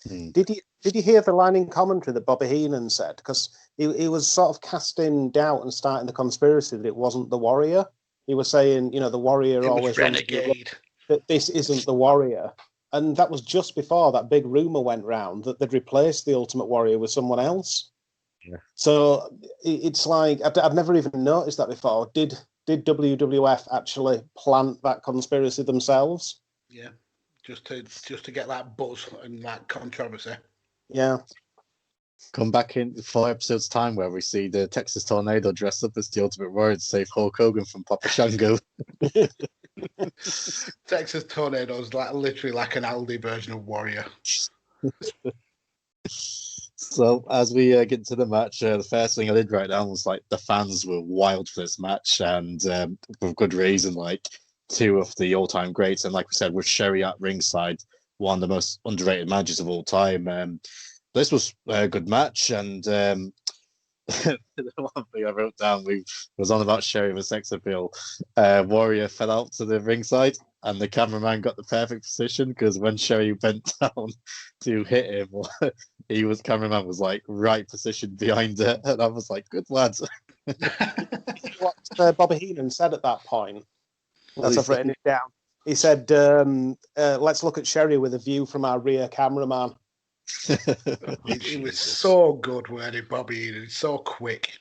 Did Did you hear the line in commentary that Bobby Heenan said? Because he was sort of casting doubt and starting the conspiracy that it wasn't the Warrior. He was saying, the Warrior always renegade. That this isn't the Warrior. And that was just before that big rumor went round that they'd replaced the Ultimate Warrior with someone else. Yeah. So it's like, I've never even noticed that before. Did WWF actually plant that conspiracy themselves? Yeah, just to get that buzz and that controversy. Yeah. Come back in 4 episodes' time where we see the Texas Tornado dressed up as the Ultimate Warrior to save Hulk Hogan from Papa Shango. Texas Tornado is literally like an Aldi version of Warrior. So as we get into the match, the first thing I did write down was the fans were wild for this match, and for good reason. 2 of the all-time greats, and like we said, with Sherry at ringside, one of the most underrated matches of all time. This was a good match, and the one thing I wrote down was on about Sherry with sex appeal. Warrior fell out to the ringside, and the cameraman got the perfect position because when Sherry bent down to hit him, cameraman was right positioned behind her, and I was like, "Good lads." What Bobby Heenan said at that point, as I've written it down, he said, "Let's look at Sherry with a view from our rear cameraman." He was so good, weren't he, Bobby Heenan? So quick.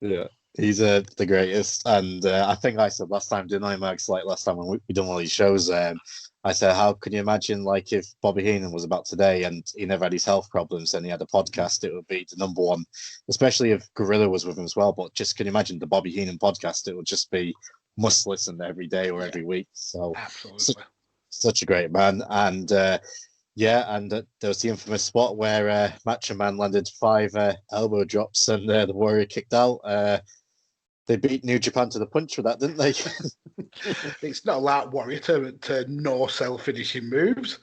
Yeah, he's the greatest. And I think I said last time, didn't I, Max? Last time when we done one of these shows, I said, how can you imagine if Bobby Heenan was about today and he never had his health problems and he had a podcast, it would be the number one, especially if Gorilla was with him as well. But just can you imagine the Bobby Heenan podcast? It would just be must listen every day or every week. So absolutely, such a great man. And there was the infamous spot where Macho Man landed 5 elbow drops and the Warrior kicked out. They beat New Japan to the punch with that, didn't they? It's not like Warrior to no-sell finishing moves.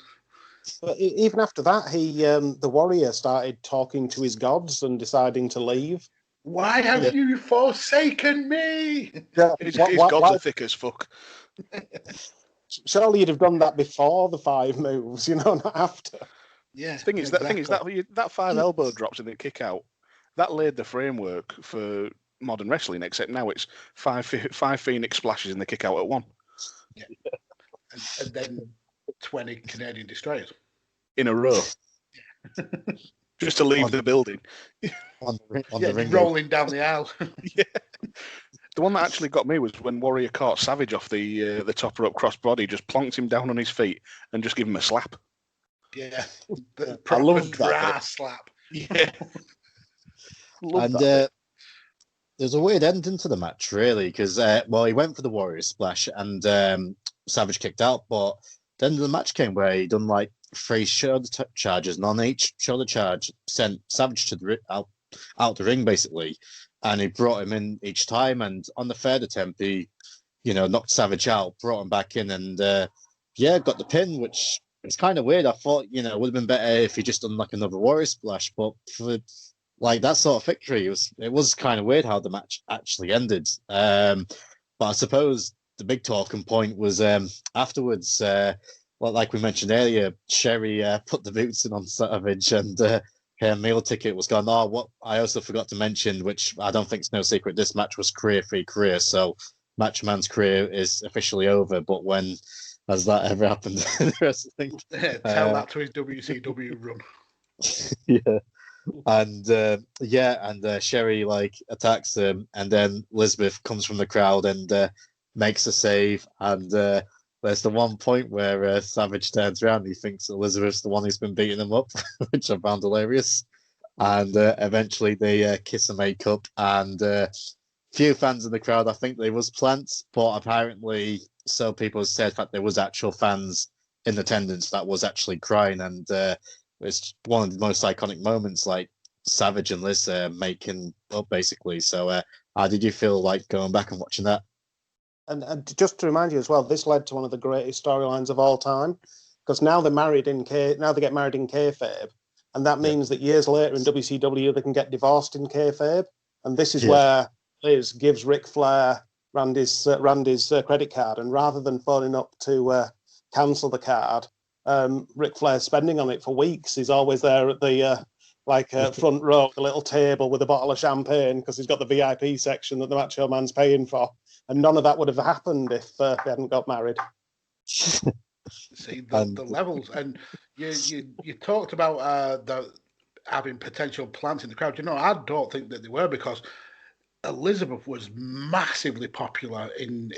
But even after that, the Warrior started talking to his gods and deciding to leave. Why have you forsaken me? Yeah, his gods are thick as fuck. Surely you'd have done that before the 5 moves, not after. Yeah. The thing is that 5 elbow drops in the kick out, that laid the framework for modern wrestling. Except now it's 5 Phoenix splashes in the kick out at 1. Yeah. And then 20 Canadian destroyers in a row, just to leave the building. On the ring, rolling down the aisle. Yeah. The one that actually got me was when Warrior caught Savage off the top rope crossbody, just plonked him down on his feet and just gave him a slap. Yeah, I love that slap. Yeah, there's a weird ending to the match, really, because he went for the Warrior splash and Savage kicked out, but then the match came where he done 3 shoulder charges, and on each shoulder charge sent Savage to out the ring basically. And he brought him in each time. And on the 3rd attempt, he, knocked Savage out, brought him back in, and got the pin, which is kind of weird. I thought, it would have been better if he just done another Warrior splash. But for that sort of victory, it was kind of weird how the match actually ended. But I suppose the big talking point was afterwards. Like we mentioned earlier, Sherry put the boots in on Savage, and her meal ticket was gone. What I also forgot to mention, which I don't think is no secret, this match was career-free career, so Macho Man's career is officially over. But when has that ever happened in wrestling? Tell that to his WCW run. Yeah. And Sherry attacks him, and then Elizabeth comes from the crowd and makes a save, and there's the one point where Savage turns around and he thinks Elizabeth's the one who's been beating him up, which I found hilarious. And eventually they kiss and make up. And few fans in the crowd, I think there was plants, but apparently some people said that there was actual fans in attendance that was actually crying. And it's one of the most iconic moments, Savage and Liz making up, basically. So how did you feel going back and watching that? And just to remind you as well, this led to one of the greatest storylines of all time, because now they're married now they get married in kayfabe, and that means that years later in WCW they can get divorced in kayfabe, and this is where Liz gives Ric Flair Randy's credit card, and rather than phoning up to cancel the card, Ric Flair spending on it for weeks. He's always there at the front row, the little table with a bottle of champagne because he's got the VIP section that the Macho Man's paying for. And none of that would have happened if they hadn't got married. See the levels, and you talked about having potential plants in the crowd. I don't think that they were, because Elizabeth was massively popular in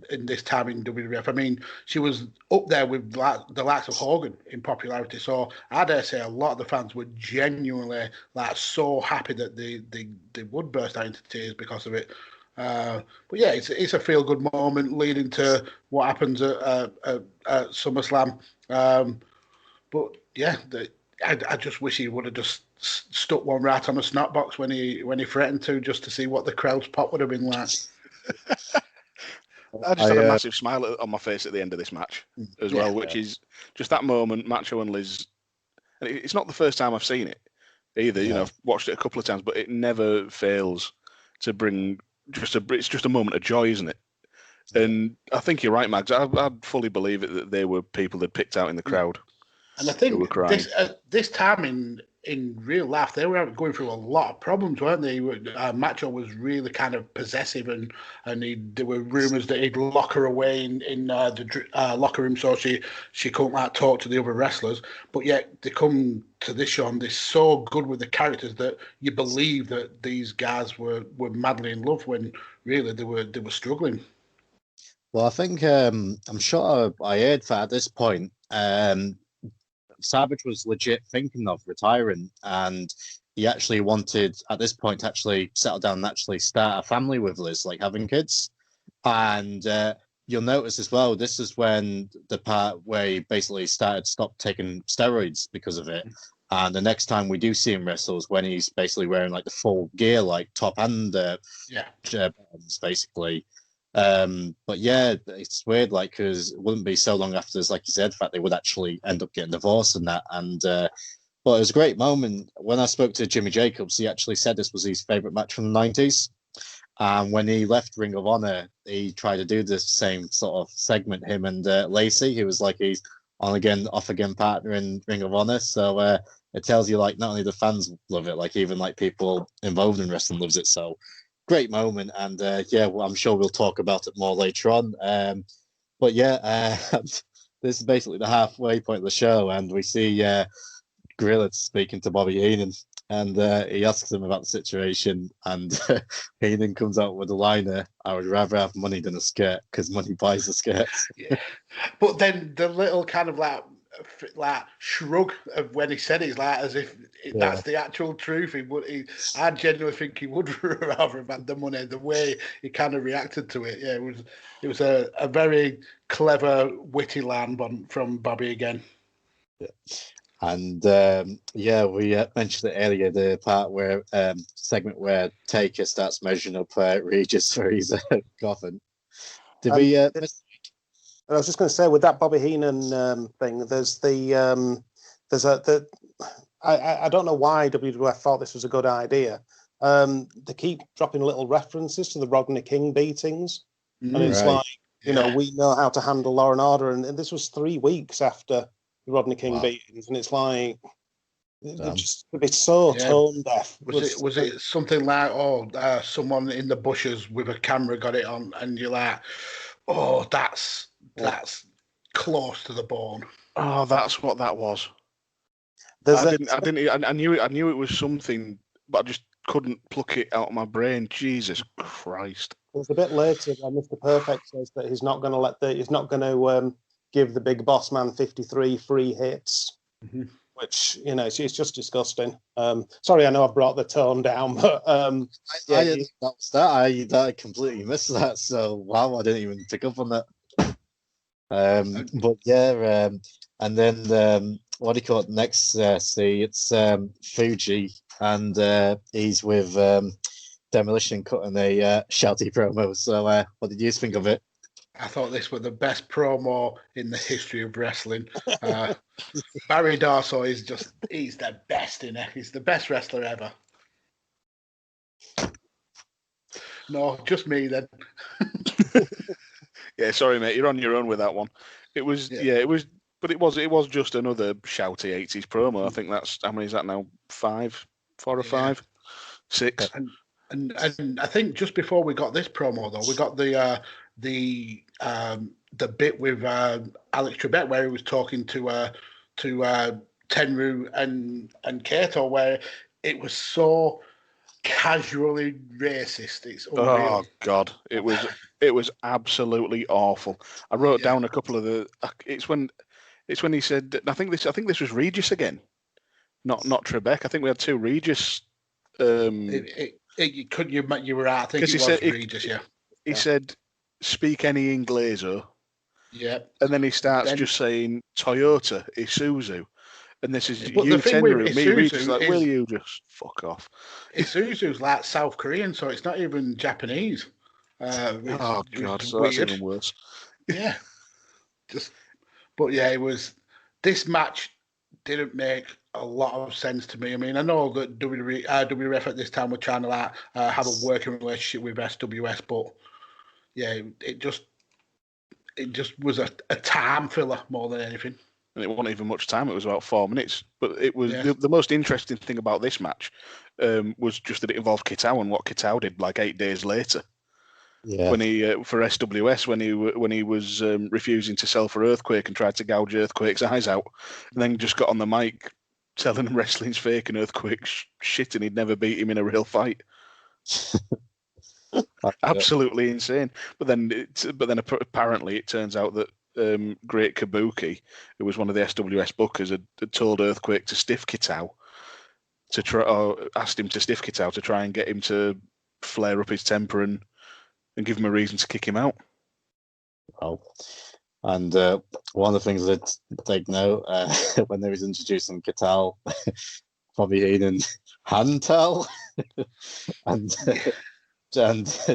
this time in WWF. I mean, she was up there with the likes of Hogan in popularity. So I dare say a lot of the fans were genuinely so happy that they would burst out into tears because of it. But yeah, it's a feel good moment leading to what happens at SummerSlam. But yeah, I just wish he would have just stuck one right on a snot box when he threatened to, just to see what the crowd's pop would have been like. I just had a massive smile on my face at the end of this match as well, which is just that moment, Macho and Liz. And it's not the first time I've seen it either. I've watched it a couple of times, but it never fails to bring it's just a moment of joy, isn't it? And I think you're right, Mags. I'd fully believe it that they were people they'd picked out in the crowd. And I think this time in real life, they were going through a lot of problems, weren't they? Macho was really kind of possessive, and there were rumours that he'd lock her away in the locker room so she couldn't talk to the other wrestlers. But yet they come to this show and they're so good with the characters that you believe that these guys were madly in love when really they were struggling. Well, I think I'm sure I heard that at this point. Savage was legit thinking of retiring, and he actually wanted at this point to actually settle down and actually start a family with Liz, like having kids. And you'll notice as well, this is when the part where he basically stopped taking steroids because of it. And the next time we do see him wrestle is when he's basically wearing like the full gear, like top and buttons, basically. But yeah, it's weird, like, because it wouldn't be so long after this, like you said, in fact, they would actually end up getting divorced and that. And but it was a great moment. When I spoke to Jimmy Jacobs, he actually said this was his favorite match from the 90s. And when he left Ring of Honor, he tried to do the same sort of segment, him and Lacey. He was like he's on again, off again partner in Ring of Honor. So it tells you, like, not only the fans love it, like even like people involved in wrestling loves it. So great moment, and well, I'm sure we'll talk about it more later on. But yeah, this is basically the halfway point of the show, and we see Gorilla speaking to Bobby Heenan, and he asks him about the situation, and Heenan comes out with a liner, "I would rather have money than a skirt, because money buys the skirts." Yeah, but then the little kind of like shrug of when he said it is like as if that's the actual truth. I genuinely think he would rather have had the money. The way he kind of reacted to it, it was a very clever, witty line from Bobby again. Yeah. And we mentioned it earlier, the part where segment where Taker starts measuring up Regis for his coffin. Did we? I was just going to say, with that Bobby Heenan thing, I don't know why WWF thought this was a good idea. They keep dropping little references to the Rodney King beatings, and it's like, we know how to handle law and order, and this was 3 weeks after the Rodney King beatings, and it's like it's so tone deaf. Was it something like someone in the bushes with a camera got it on, and you're like, oh, that's close to the bone. Oh, that's what that was. I knew it was something, but I just couldn't pluck it out of my brain. Jesus Christ! It's a bit later when Mr. Perfect says that he's not going to give the big boss man 53 free hits, which it's just disgusting. Sorry, I know I brought the tone down, but I completely missed that. So wow, I didn't even pick up on that. But yeah, and then what do you call it next? See, it's Fuji, and he's with Demolition cutting a shouty promo. So what did you think of it? I thought this was the best promo in the history of wrestling. Barry Darsow he's the best in it. He's the best wrestler ever. No, just me then. Yeah, sorry, mate. You're on your own with that one. It was, it was But it was just another shouty 80s promo. I think that's, how many is that now? 4 or 5? 6. And I think just before we got this promo though, we got the bit with Alex Trebek where he was talking to Tenryu and Kato, where it was so casually racist. It's unreal. Oh God, it was absolutely awful. I wrote down a couple of the. It's when he said. I think this was Regis again, not Trebek. I think we had 2 Regis. You were right. I think it was Regis. He said, "Speak any Ingleso." Yeah. And then he starts just saying Toyota, Isuzu. And this is but you, Tenryu, me, Regis, like, will you just fuck off? Isuzu's like South Korean, so it's not even Japanese. Oh God, so that's even worse. Yeah. But it was. This match didn't make a lot of sense to me. I mean, I know that WWF at this time were trying to have a working relationship with SWS, but it just was a time filler more than anything. And it wasn't even much time. It was about 4 minutes. But it was the most interesting thing about this match was just that it involved Kitao and what Kitao did like 8 days later. Yeah. When he for SWS when he was refusing to sell for Earthquake and tried to gouge Earthquake's eyes out, and then just got on the mic telling him wrestling's fake and Earthquake shit and he'd never beat him in a real fight. Absolutely insane. But then apparently it turns out that Great Kabuki, who was one of the SWS bookers, had told Earthquake to stiff Kitao to try, or asked him to stiff Kitao to try and get him to flare up his temper and give him a reason to kick him out. Well, and one of the things that they know when they was introducing Kitao, probably Heenan Hantel, and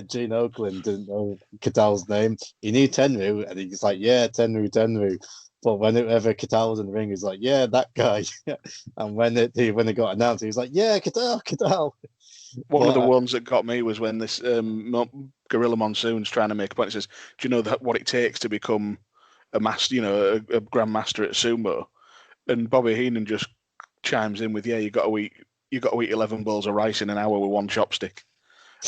Gene Oakland didn't know Kitao's name. He knew Tenryu, and he's like, yeah, Tenryu. But whenever Kitao was in the ring, he's like, yeah, that guy. And when it got announced, he was like, yeah, Kitao. One of the ones that got me was when this Gorilla Monsoon's trying to make a point. He says, do you know what it takes to become a master, a grandmaster at sumo? And Bobby Heenan just chimes in with, yeah, you got to eat 11 bowls of rice in an hour with one chopstick.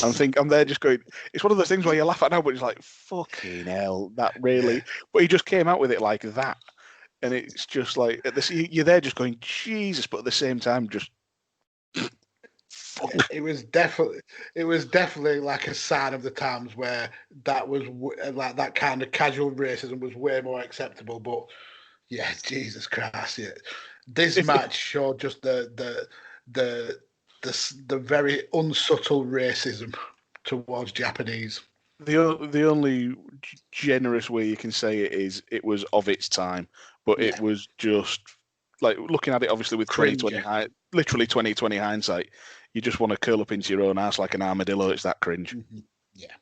I'm there just going, it's one of those things where you laugh at now, but it's like, fucking hell, that really. But he just came out with it like that. And it's just like, you're there just going, Jesus, but at the same time, just. It was definitely like a sign of the times where that was like that kind of casual racism was way more acceptable. But yeah, Jesus Christ, yeah. This match showed just the very unsubtle racism towards Japanese. The only generous way you can say it is it was of its time, but it was just like looking at it obviously with 2020 literally 2020 hindsight. You just want to curl up into your own ass like an armadillo. It's that cringe. Mm-hmm. Yeah.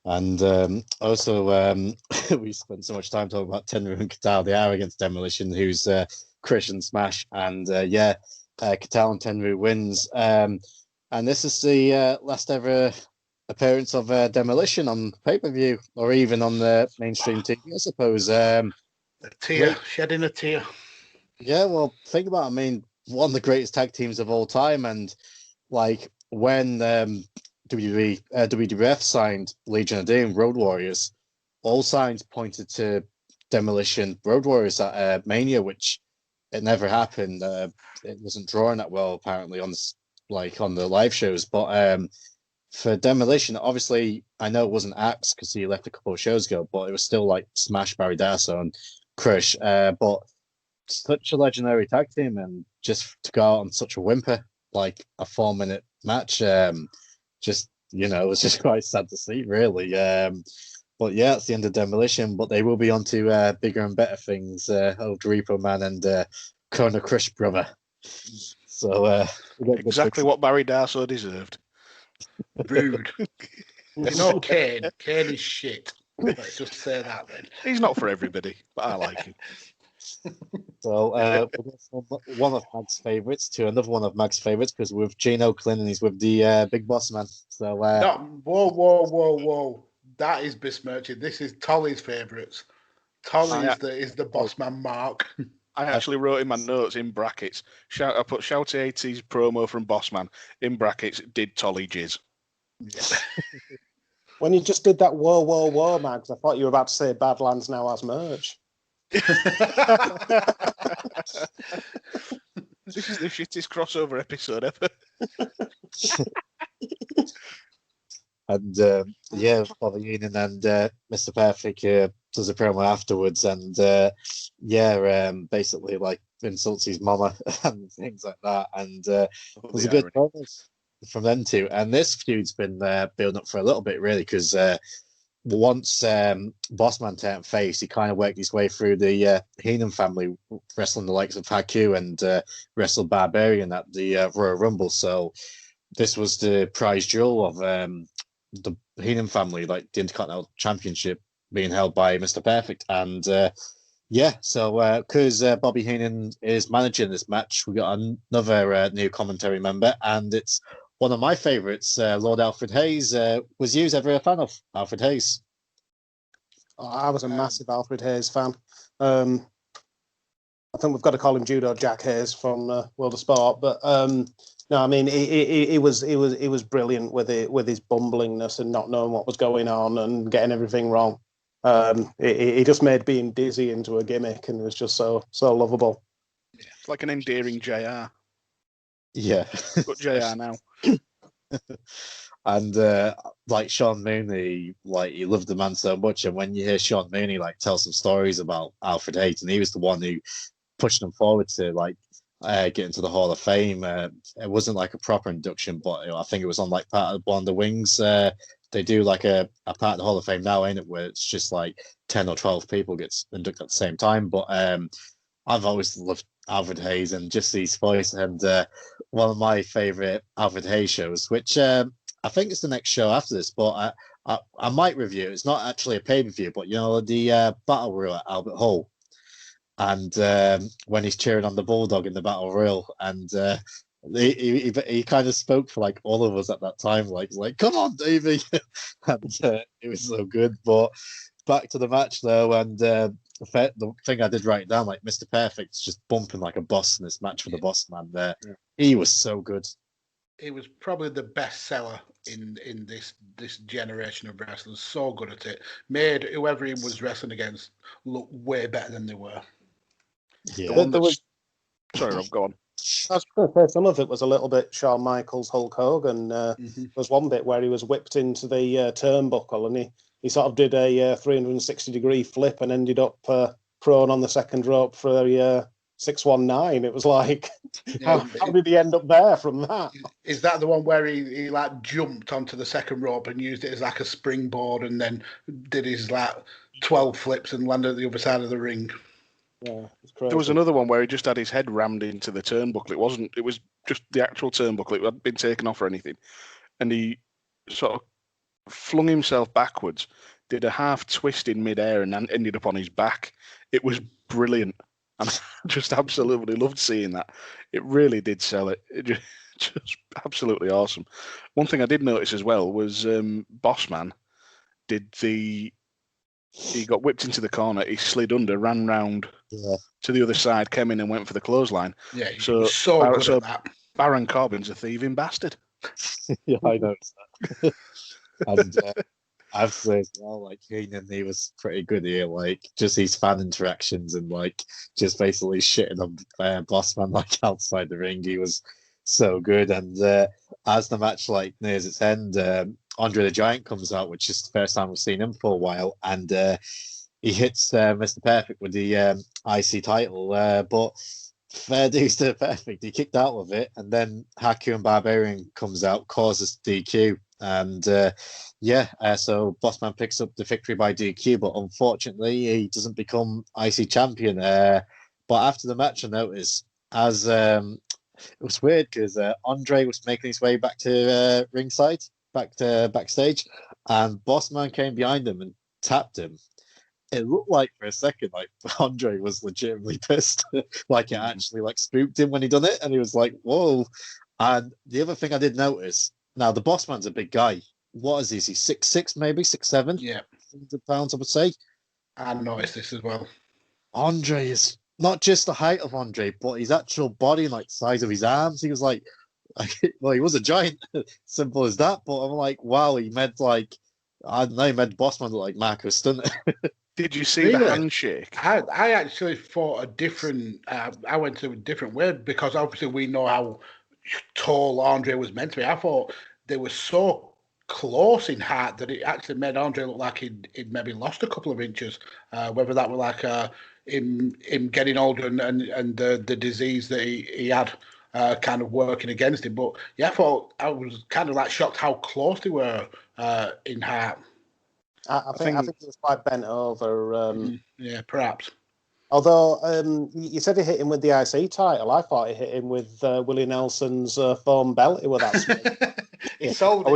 And also, we spent so much time talking about Tenryu and Kitao. They are against Demolition, who's Christian Smash. And Kitao and Tenryu wins. And this is the last ever appearance of Demolition on pay-per-view, or even on the mainstream TV, I suppose. A tear, shedding a tear. Yeah, well, think about it. I mean, one of the greatest tag teams of all time, and like when WWF signed Legion of Doom, Road Warriors, all signs pointed to Demolition Road Warriors at Mania, which it never happened. It wasn't drawing that well apparently on the live shows, but for Demolition, obviously I know it wasn't Axe because he left a couple of shows ago, but it was still like Smash, Barry Darso, and Crush, but such a legendary tag team, and just to go out on such a whimper, like a 4-minute match, it was just quite sad to see, really. But yeah, it's the end of Demolition, but they will be on to bigger and better things, old Repo Man and Kona Crush brother. So exactly what Barry Darso deserved. Rude. Kane is shit. Let's just say that then. He's not for everybody, but I like him. So we'll go from one of Mag's favourites to another one of Mag's favourites, because with Gene Oakland and he's with the Big Boss Man. So whoa! That is besmirching. This is Tolly's favourites. Tolly is the boss man mark. I actually wrote in my notes in brackets. I put Shouty 80's promo from Bossman in brackets. Did Tolly jizz? Yeah. When you just did that whoa, whoa, whoa, Mags, I thought you were about to say Badlands now has merch. This is the shittest crossover episode ever. And Bobby Heenan and Mr. Perfect does a promo afterwards, and basically like insults his mama and things like that. And there's a good promo from them two. And this feud's been building up for a little bit, really, because once Bossman turned face, he kind of worked his way through the Heenan family, wrestling the likes of Haku and wrestled Barbarian at the Royal Rumble. So this was the prize jewel of the Heenan family, like the Intercontinental Championship being held by Mr. Perfect. And so because Bobby Heenan is managing this match, we got another new commentary member, and it's one of my favourites, Lord Alfred Hayes. Was you ever a fan of Alfred Hayes? Oh, I was a massive Alfred Hayes fan. I think we've got to call him Judo Jack Hayes from World of Sport, but no, I mean he was brilliant with his bumblingness and not knowing what was going on and getting everything wrong. He just made being dizzy into a gimmick, and it was just so lovable. Yeah, it's like an endearing JR. Yeah, got JR now. And like Sean Mooney, like he loved the man so much, and when you hear Sean Mooney like tell some stories about Alfred Hayes, and he was the one who pushed him forward to like get into the Hall of Fame. It wasn't like a proper induction, but I think it was on like part of one of the wings. They do like a part of the Hall of Fame now, ain't it? Where it's just like 10 or 12 people gets inducted at the same time. But I've always loved Alfred Hayes and just his voice, and one of my favorite Alfred Hayes shows, which I think it's the next show after this, but I might review. It's not actually a pay-per-view, but you know, the Battle Royal at Albert Hall. And when he's cheering on the Bulldog in the Battle Royal, and he kind of spoke for like all of us at that time, like come on, Davey, and it was so good. But back to the match though, and the thing I did write down, like Mr. Perfect's just bumping like a boss in this match for the boss man there. Yeah. He was so good. He was probably the best seller in this generation of wrestlers. So good at it. Made whoever he was wrestling against look way better than they were. Yeah. Sorry, Rob, go on. I was going to say some of it was a little bit Shawn Michaels, Hulk Hogan. There was one bit where he was whipped into the turnbuckle, and he sort of did a 360-degree flip and ended up prone on the second rope for a 619. It was like, how did he end up there from that? Is that the one where he like jumped onto the second rope and used it as like a springboard, and then did his like 12 flips and landed at the other side of the ring? Yeah, it's crazy. There was another one where he just had his head rammed into the turnbuckle. It was just the actual turnbuckle. It hadn't been taken off or anything. And he sort of flung himself backwards, did a half twist in midair, and then ended up on his back. It was brilliant. And I just absolutely loved seeing that. It really did sell it. It just absolutely awesome. One thing I did notice as well was Bossman he got whipped into the corner, he slid under, ran round to the other side, came in and went for the clothesline. Yeah, so good at that. Baron Corbin's a thieving bastard. Yeah, I noticed that. And I've said as well, like Heenan, he was pretty good here, like just his fan interactions and like just basically shitting on Bossman like outside the ring. He was so good. And as the match like nears its end, Andre the Giant comes out, which is the first time we've seen him for a while, and he hits Mr. Perfect with the IC title. But fair dues to Perfect, he kicked out of it, and then Haku and Barbarian comes out, causes DQ, and so Bossman picks up the victory by DQ, but unfortunately he doesn't become IC champion. But after the match, I noticed as it was weird because Andre was making his way back to ringside. Backstage, and Bossman came behind him and tapped him. It looked like for a second like Andre was legitimately pissed, like it actually like spooked him when he done it, and he was like, "Whoa!" And the other thing I did notice, now the Bossman's a big guy. What is he? Is he 6'6", maybe 6'7"? Yeah, 100 pounds, I would say. I noticed this as well. Andre is not just the height of Andre, but his actual body and like the size of his arms. He was like, well, he was a giant, simple as that. But I'm like, wow, he made like, I don't know, he made Bossman look like Marco Stunt. Did you see the handshake? I actually thought a different. I went to a different way because obviously we know how tall Andre was meant to be. I thought they were so close in height that it actually made Andre look like he'd maybe lost a couple of inches. Whether that were like him getting older and the disease that he had kind of working against him. But yeah, I was kind of like shocked how close they were in height. I think he was quite bent over. Yeah, perhaps. Although you said he hit him with the IC title, I thought he hit him with Willie Nelson's foam belt. It was that small. I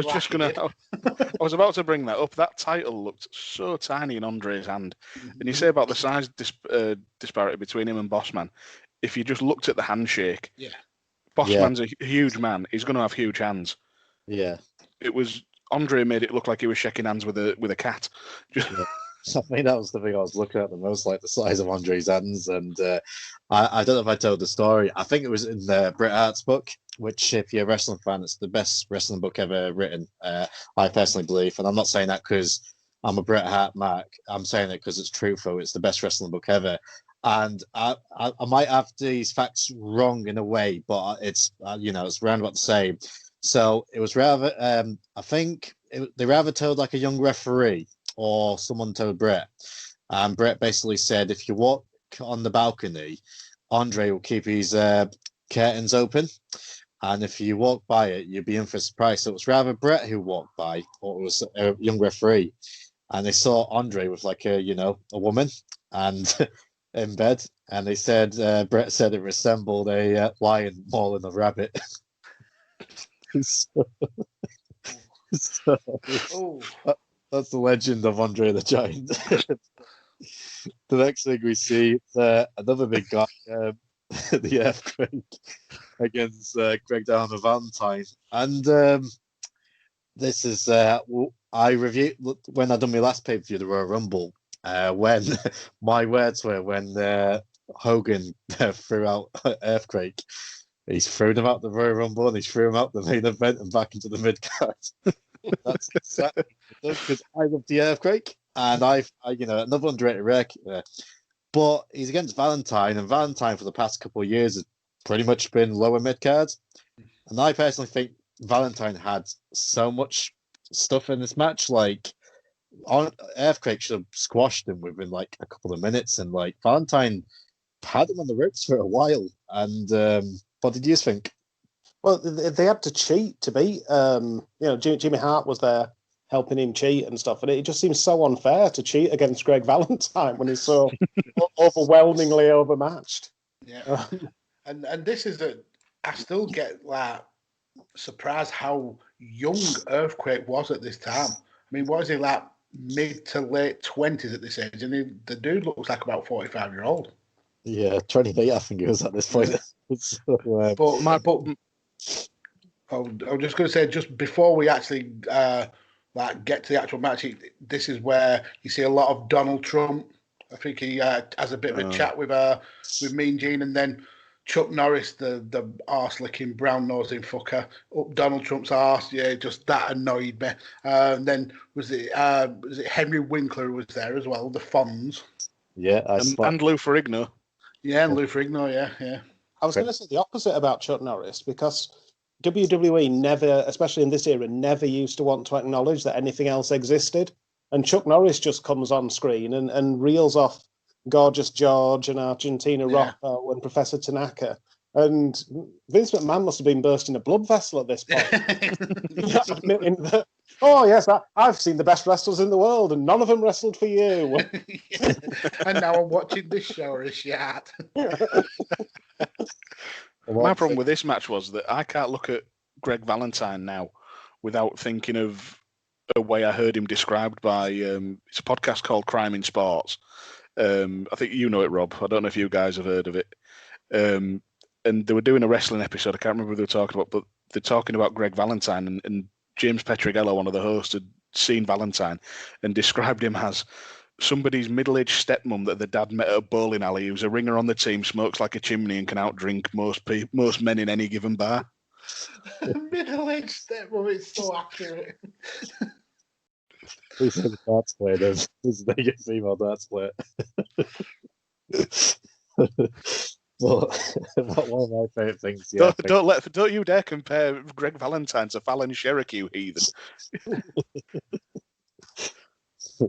was about to bring that up. That title looked so tiny in Andre's hand, and you say about the size disparity between him and Bossman. If you just looked at the handshake, Bossman's a huge man. He's going to have huge hands. Yeah, it was. Andre made it look like he was shaking hands with a cat. I mean, that was the thing I was looking at the most, like the size of Andre's hands. And I don't know if I told the story. I think it was in the Bret Hart's book, which, if you're a wrestling fan, it's the best wrestling book ever written. I personally believe, and I'm not saying that because I'm a Bret Hart mark. I'm saying it because it's truthful. It's the best wrestling book ever. And I might have these facts wrong in a way, but it's it's round about the same. So it was rather, I think they rather told like a young referee or someone told Brett. And Brett basically said, if you walk on the balcony, Andre will keep his curtains open. And if you walk by it, you'll be in for a surprise. So it was rather Brett who walked by, or it was a young referee. And they saw Andre with like a woman and in bed. And they said, Brett said it resembled a lion more than a rabbit. That's the legend of Andre the Giant. The next thing we see is another big guy, the Earthquake, against Greg Down of Valentine. And this is I reviewed when I done my last pay-per-view, the Royal Rumble, when my words were when Hogan threw out Earthquake. He's thrown him out the Royal Rumble and he's threw him out the main event and back into the mid card. That's exactly because I love the Earthquake and I another underrated wreck. But he's against Valentine, and Valentine for the past couple of years has pretty much been lower mid cards. And I personally think Valentine had so much stuff in this match. Like Earthquake should have squashed him within like a couple of minutes, and like Valentine had him on the ropes for a while. And what did you think? Well, they had to cheat to beat. Jimmy Hart was there helping him cheat and stuff, and it just seems so unfair to cheat against Greg Valentine when he's so overwhelmingly overmatched. Yeah, and this is that I still get like surprised how young Earthquake was at this time. I mean, what is he like, mid to late 20s at this age? And the dude looks like about 45-year-old. Yeah, 28, I think it was at this point. So, I was just going to say, just before we actually get to the actual match, this is where you see a lot of Donald Trump. I think he has a bit of a chat with Mean Gene, and then Chuck Norris, the arse-licking, brown-nosing fucker, up Donald Trump's arse. Yeah, just that annoyed me. And then was it Henry Winkler who was there as well, the Fonz. Yeah, and Lou Ferrigno. Yeah, and Lou Ferrigno, yeah. I was going to say the opposite about Chuck Norris, because WWE never, especially in this era, never used to want to acknowledge that anything else existed. And Chuck Norris just comes on screen and reels off Gorgeous George and Argentina Rocco and Professor Tanaka. And Vince McMahon must have been bursting a blood vessel at this point. Admitting that, oh, yes, I've seen the best wrestlers in the world and none of them wrestled for you. And now I'm watching this show or a shit. My problem with this match was that I can't look at Greg Valentine now without thinking of a way I heard him described by it's a podcast called Crime in Sports. I think you know it, Rob. I don't know if you guys have heard of it. And they were doing a wrestling episode. I can't remember what they were talking about, but they're talking about Greg Valentine, and James Petrigello, one of the hosts, had seen Valentine and described him as somebody's middle-aged stepmom that the dad met at a bowling alley, who's a ringer on the team, smokes like a chimney, and can outdrink most men in any given bar. Middle-aged stepmom, it's so accurate. We said the darts player does. This is a female darts player. Well, one of my favourite things. Yeah, don't you dare compare Greg Valentine to Fallon Sherrick, you heathen.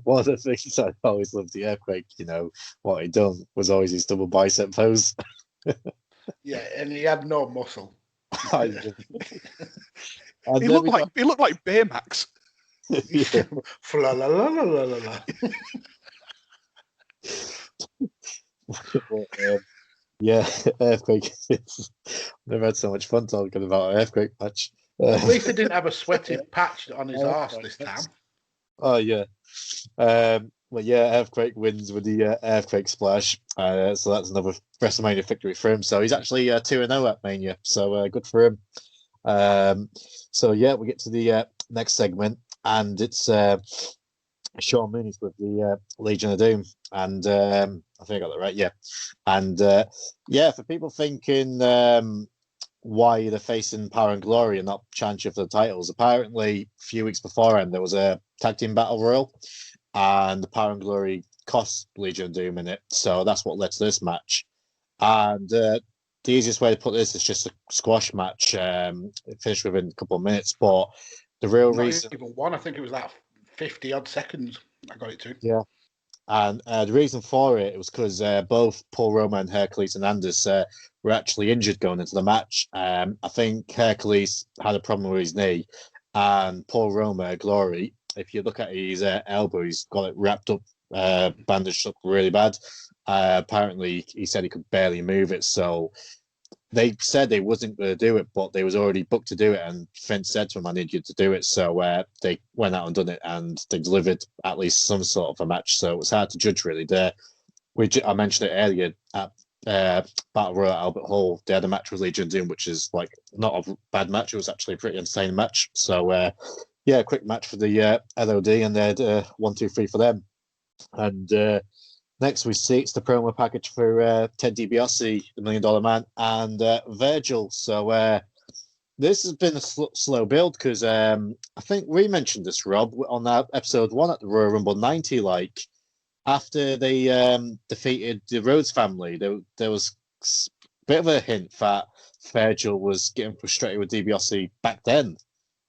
One of the things I always loved the Earthquake, you know, what he done was always his double bicep pose. Yeah, and he had no muscle. He looked like Baymax. Yeah. La la la la la la. Yeah, Earthquake. Never had so much fun talking about an Earthquake match. At least he didn't have a sweaty patch on his arse this time. Oh yeah. Well, yeah, Earthquake wins with the Earthquake splash. So that's another WrestleMania victory for him. So he's actually 2-0 at Mania. So good for him. So yeah, we get to the next segment, and it's Sean Mooney's with the Legion of Doom, and I think I got that right. Yeah, and yeah, for people thinking why they're facing Power and Glory and not challenging for the titles, apparently a few weeks beforehand there was a tag team battle royal, and the Power and Glory cost Legion of Doom in it, so that's what led to this match. And the easiest way to put this is just a squash match. It finished within a couple of minutes, but the real reason, even one, I think it was like 50 odd seconds. I got it too. Yeah. And the reason for it was because both Paul Roma and Hercules Hernandez were actually injured going into the match. I think Hercules had a problem with his knee, and Paul Roma, Glory, if you look at his elbow, he's got it wrapped up, bandaged up really bad. Apparently, he said he could barely move it. So they said they wasn't going to do it, but they was already booked to do it. And Vince said to him, I need you to do it. So they went out and done it, and they delivered at least some sort of a match. So it was hard to judge, really. I mentioned it earlier at Battle Royal at Albert Hall. They had a match with Legion of Doom, which is like not a bad match. It was actually a pretty entertaining match. So, yeah, quick match for the LOD, and they had 1, 2, 3 for them. And next, we see it's the promo package for Ted DiBiase, the $1 Million Man, and Virgil. So this has been a slow build because I think we mentioned this, Rob, on that episode 1 at the Royal Rumble 90. Like, after they defeated the Rhodes family, there was a bit of a hint that Virgil was getting frustrated with DiBiase back then.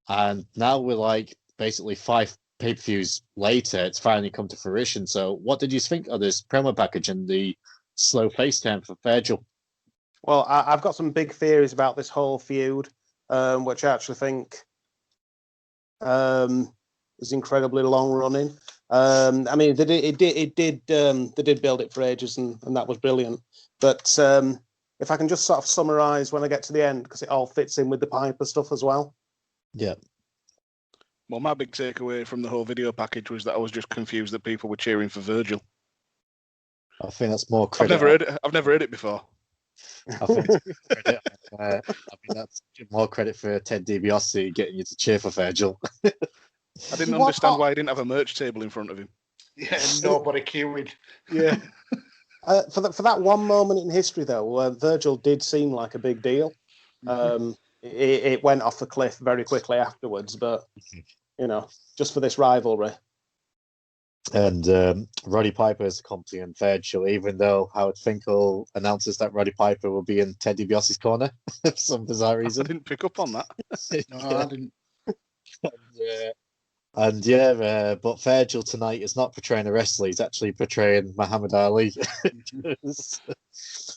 And now we're like basically 5 pay-per-views later, it's finally come to fruition. So what did you think of this promo package and the slow face turn for Virgil? Well, I've got some big theories about this whole feud, which I actually think is incredibly long running. I mean, they did build it for ages, and that was brilliant. But if I can just sort of summarize when I get to the end, because it all fits in with the Piper stuff as well. Yeah. Well, my big takeaway from the whole video package was that I was just confused that people were cheering for Virgil. I think that's more credit. I've never heard it before. I think that's more credit for Ted DiBiase getting you to cheer for Virgil. I didn't understand why he didn't have a merch table in front of him. Yeah, nobody queuing. Yeah. For that one moment in history, though, Virgil did seem like a big deal. It went off the cliff very quickly afterwards, but you know, just for this rivalry. And Roddy Piper is accompanying Virgil, even though Howard Finkel announces that Roddy Piper will be in Ted DiBiase's corner for some bizarre reason. I didn't pick up on that. No, I didn't. But Virgil tonight is not portraying a wrestler; he's actually portraying Muhammad Ali.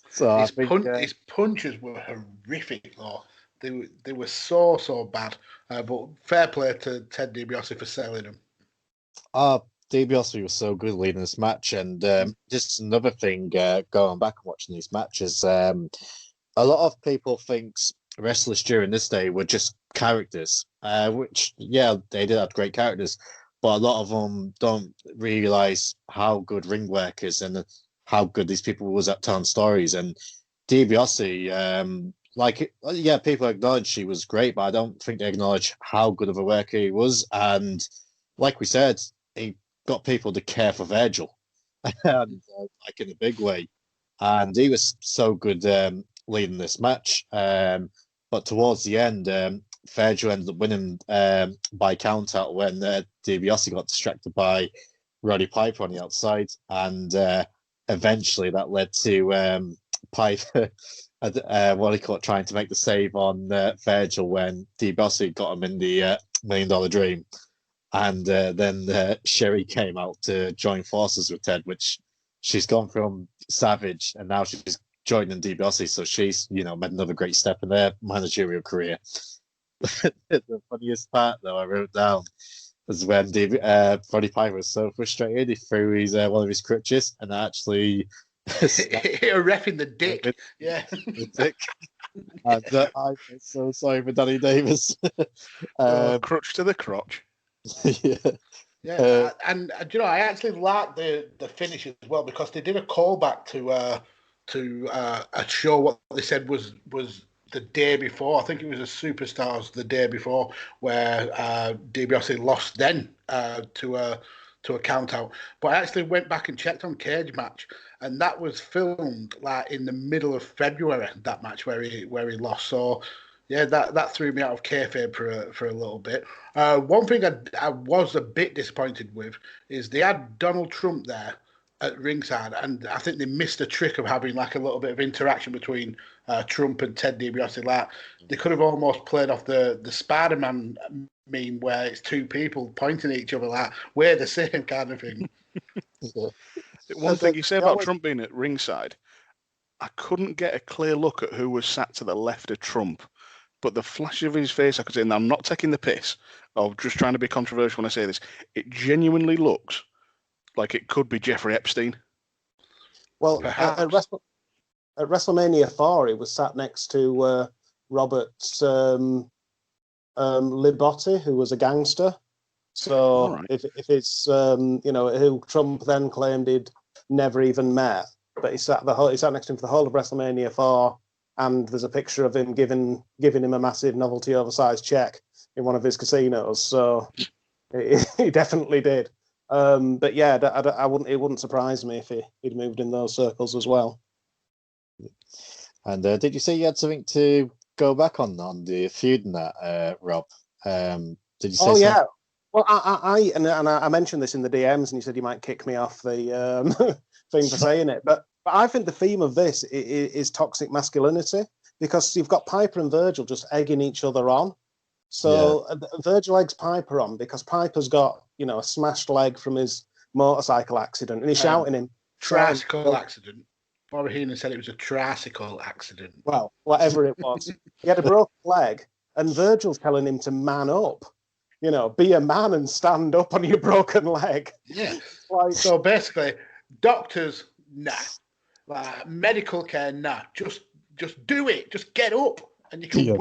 So his punches were horrific, though. They were so bad. But fair play to Ted DiBiase for selling them. DiBiase was so good leading this match, and just another thing, going back and watching these matches, a lot of people think wrestlers during this day were just characters, which, yeah, they did have great characters, but a lot of them don't realize how good ring work is and how good these people was at telling stories. And DiBiase, people acknowledge he was great, but I don't think they acknowledge how good of a worker he was. And like we said, he got people to care for Virgil, and like in a big way. And he was so good leading this match. But towards the end, Virgil ended up winning by count out when DiBiase got distracted by Roddy Piper on the outside, and eventually that led to Piper, trying to make the save on Virgil when DiBiase got him in the $1 Million Dream, and then Sherry came out to join forces with Ted, which she's gone from Savage and now she's joining DiBiase, so she's made another great step in their managerial career. The funniest part though I wrote down was when Roddy Piper was so frustrated he threw his one of his crutches and actually hit a ref in the dick. Yeah, the dick. And I'm so sorry for Danny Davis. Crutch to the crotch. Yeah. Yeah, and I actually liked the finish as well, because they did a callback to a show. What they said was the day before. I think it was a Superstars the day before, where DiBiase lost then to a count out. But I actually went back and checked on Cage Match, and that was filmed like in the middle of February. That match where he lost. So yeah, that threw me out of kayfabe for a little bit. One thing I was a bit disappointed with is they had Donald Trump there at ringside, and I think they missed the trick of having like a little bit of interaction between Trump and Ted DiBiase. Like they could have almost played off the Spider-Man meme where it's two people pointing at each other like we're the same kind of thing. One thing you say about Trump being at ringside, I couldn't get a clear look at who was sat to the left of Trump. But the flash of his face, I could say, and I'm not taking the piss of just trying to be controversial when I say this, it genuinely looks like it could be Jeffrey Epstein. Well, at WrestleMania 4, he was sat next to Robert Libotti, who was a gangster. So right. if it's who Trump then claimed he'd never even met, but he sat next to him for the whole of WrestleMania 4. And there's a picture of him giving him a massive novelty oversized check in one of his casinos. So he definitely did. But yeah, it wouldn't surprise me if he'd moved in those circles as well. And did you say you had something to go back on the feud in that, Rob? Did you say? Oh yeah. Well, I mentioned this in the DMs, and you said you might kick me off the thing for saying it, but I think the theme of this is toxic masculinity, because you've got Piper and Virgil just egging each other on. So Virgil eggs Piper on because Piper's got a smashed leg from his motorcycle accident, and he's shouting him tricycle accident. Bobby Heenan said it was a tricycle accident. Well, whatever it was, he had a broken leg, and Virgil's telling him to man up. Be a man and stand up on your broken leg. Yeah. So basically, doctors, nah. Medical care, nah. Just do it. Just get up, and you can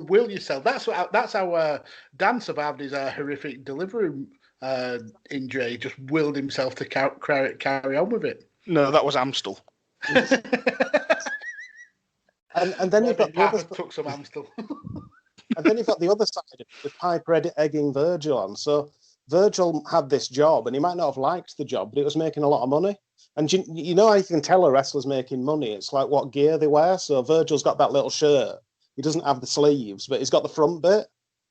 will yourself. That's how Dan survived his horrific delivery injury. He just willed himself to carry on with it. No, that was Amstel. and then you've got took some Amstel. And then you've got the other side of it, with Piper egging Virgil on. So Virgil had this job, and he might not have liked the job, but it was making a lot of money. And you know how you can tell a wrestler's making money? It's like what gear they wear. So Virgil's got that little shirt. He doesn't have the sleeves, but he's got the front bit.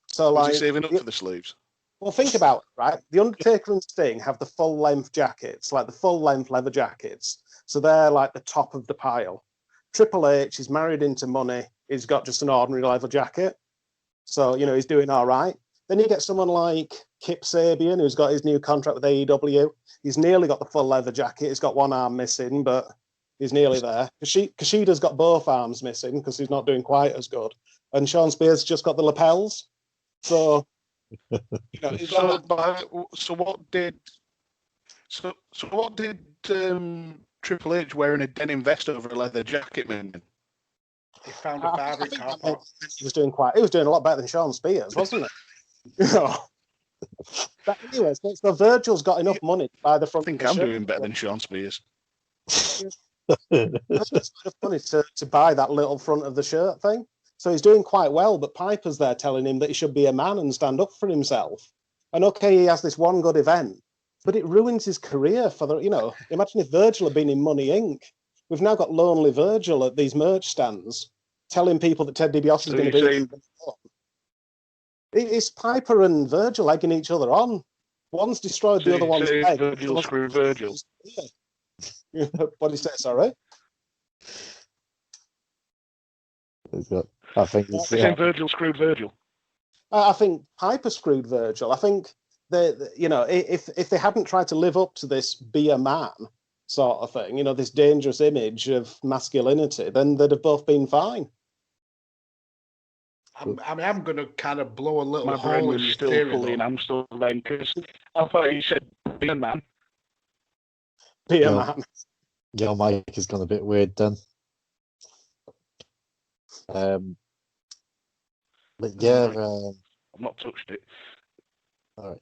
So was he saving up for the sleeves? Well, think about it, right? The Undertaker and Sting have the full-length jackets, like the full-length leather jackets. So they're like the top of the pile. Triple H is married into money. He's got just an ordinary leather jacket. So, he's doing all right. Then you get someone like Kip Sabian, who's got his new contract with AEW. He's nearly got the full leather jacket. He's got one arm missing, but he's nearly there. Kushida's got both arms missing because he's not doing quite as good. And Sean Spears just got the lapels. So, so what did Triple H wearing a denim vest over a leather jacket mean? He found a fabric carpet. He was doing a lot better than Sean Spears, wasn't it? But anyway, so Virgil's got enough money to buy the front. I think I'm doing better than Sean Spears. Virgil's got enough money to buy that little front of the shirt thing. So he's doing quite well, but Piper's there telling him that he should be a man and stand up for himself. And okay, he has this one good event, but it ruins his career for the. Imagine if Virgil had been in Money Inc. We've now got Lonely Virgil at these merch stands telling people that Ted DiBiase is going to be. It's Piper and Virgil egging each other on. One's destroyed the other one's leg. Virgil screw Virgil. What did you say? Sorry. I think Virgil screwed Virgil. I think Piper screwed Virgil. I think if they hadn't tried to live up to this be a man sort of thing, this dangerous image of masculinity, then they'd have both been fine. I'm going to kind of blow a little My hole brain in was your still theory, fully in Amsterdam because I thought you said be a man. Be a man. Your mic has gone a bit weird then. But yeah, I've not touched it. all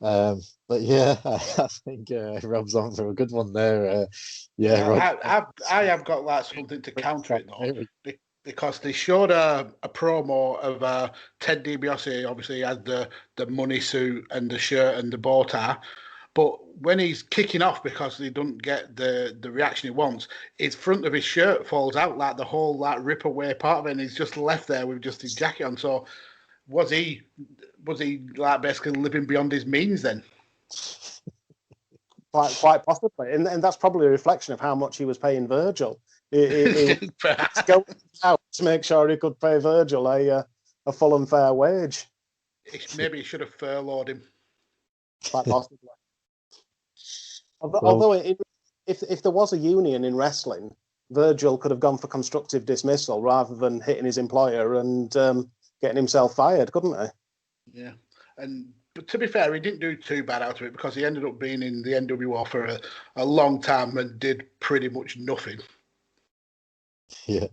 right. But yeah, I think Rob's on for a good one there. Rob. I have got like something to counter it though, because they showed a promo of Ted DiBiase. Obviously, he had the money suit and the shirt and the bow tie. But when he's kicking off because he doesn't get the reaction he wants, his front of his shirt falls out, like the whole rip away part of it, and he's just left there with just his jacket on. So was he like basically living beyond his means then? Quite possibly, and that's probably a reflection of how much he was paying Virgil. He was going out to make sure he could pay Virgil a full and fair wage. Maybe he should have furloughed him. Quite possibly. Although if there was a union in wrestling, Virgil could have gone for constructive dismissal rather than hitting his employer and getting himself fired, couldn't he? Yeah, but to be fair, he didn't do too bad out of it because he ended up being in the NWO for a long time and did pretty much nothing. Yeah.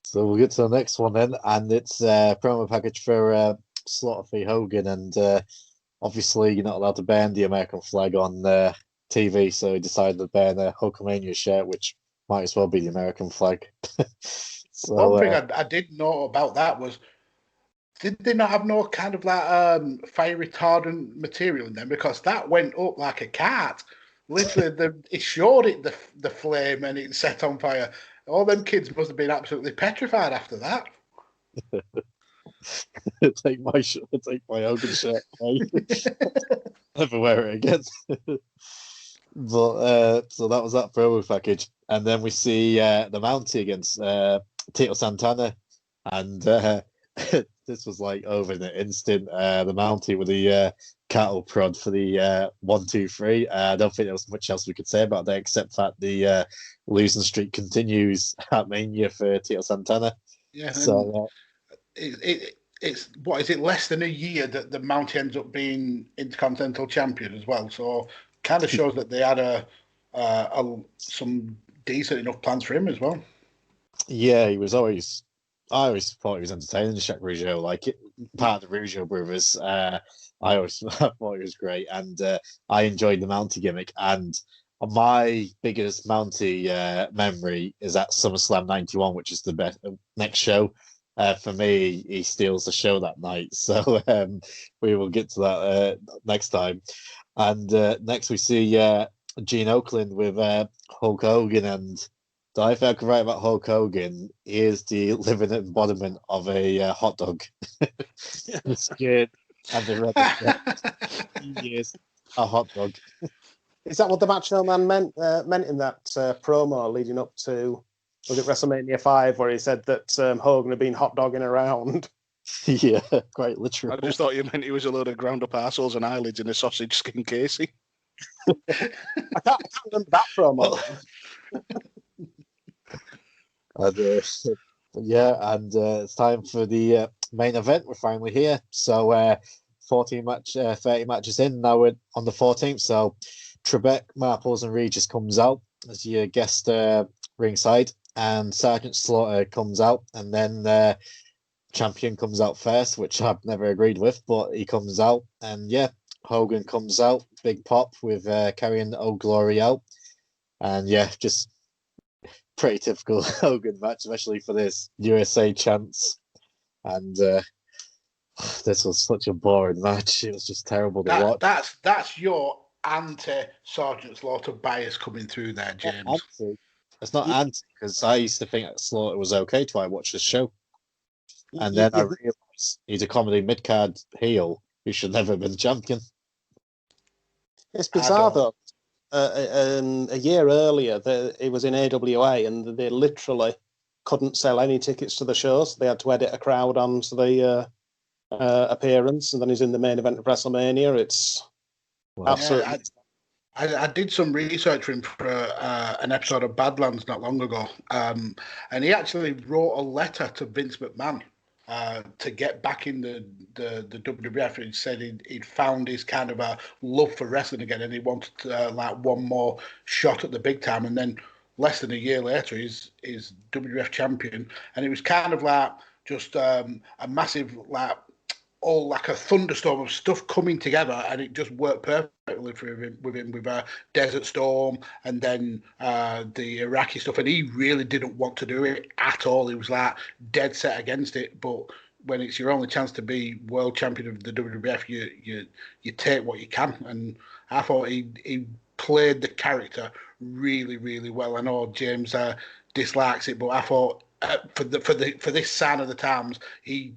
So we'll get to the next one then, and it's a promo package for Slaughter v Hogan, and obviously you're not allowed to ban the American flag on TV, so he decided to ban a Hulkamania shirt, which might as well be the American flag. So, one thing I did know about that was, did they not have no kind of fire retardant material in them? Because that went up like a cart. Literally, it showed it the flame and it set on fire. All them kids must have been absolutely petrified after that. Take my Hogan shirt. Never wear it again. But so that was that promo package, and then we see the Mountie against Tito Santana, and this was like over in an instant. The Mountie with the cattle prod for the 1, 2, 3. I don't think there was much else we could say about that except that the losing streak continues at Mania for Tito Santana. Yeah. So it's what is it? Less than a year that the Mountie ends up being Intercontinental Champion as well. So kind of shows that they had some decent enough plans for him as well. Yeah, he was always. I always thought he was entertaining, Jacques Rougeau, part of the Rougeau brothers. I always thought he was great, and I enjoyed the Mountie gimmick. And my biggest Mountie memory is at SummerSlam '91, which is the best next show. For me, he steals the show that night, so we will get to that next time. And next we see Gene Okerlund with Hulk Hogan, and I think I can write about Hulk Hogan. He is the living embodiment of a hot dog. The skin and the red. He is a hot dog. Is that what the Macho Man meant in that promo leading up to, was it WrestleMania 5, where he said that Hogan had been hot dogging around? Yeah, quite literally. I just thought you meant he was a load of ground up arseholes and eyelids in a sausage skin casing. I can't remember that promo. And, it's time for the main event. We're finally here. So 30 matches in. Now we're on the 14th. So Trebek, Marples, and Regis comes out as your guest ringside, and Sgt Slaughter comes out, and then Champion comes out first, which I've never agreed with, but he comes out, and Hogan comes out, big pop with carrying Old Glory out, and just pretty typical Hogan match, especially for this USA chance. And This was such a boring match. It was just terrible to watch. That's your anti-Sgt Slaughter bias coming through there, James. It's not anti, because I used to think that Slaughter was okay till I watched the show. And then I realised he's a comedy mid-card heel who should never have been champion. It's bizarre, though. A year earlier, it was in AWA, and they literally couldn't sell any tickets to the shows. They had to edit a crowd onto the appearance, and then he's in the main event of WrestleMania. It's absolutely. Yeah, I did some research for him for an episode of Badlands not long ago, and he actually wrote a letter to Vince McMahon to get back in the WWF. He said he'd found his kind of a love for wrestling again, and he wanted like one more shot at the big time. And then less than a year later, he's WWF champion, and it was kind of like just a massive like a thunderstorm of stuff coming together, and it just worked perfectly for him with Desert Storm and then the Iraqi stuff. And he really didn't want to do it at all. He was like dead set against it. But when it's your only chance to be world champion of the WWF, you take what you can. And I thought he played the character really, really well. I know James dislikes it, but I thought for this sign of the times, he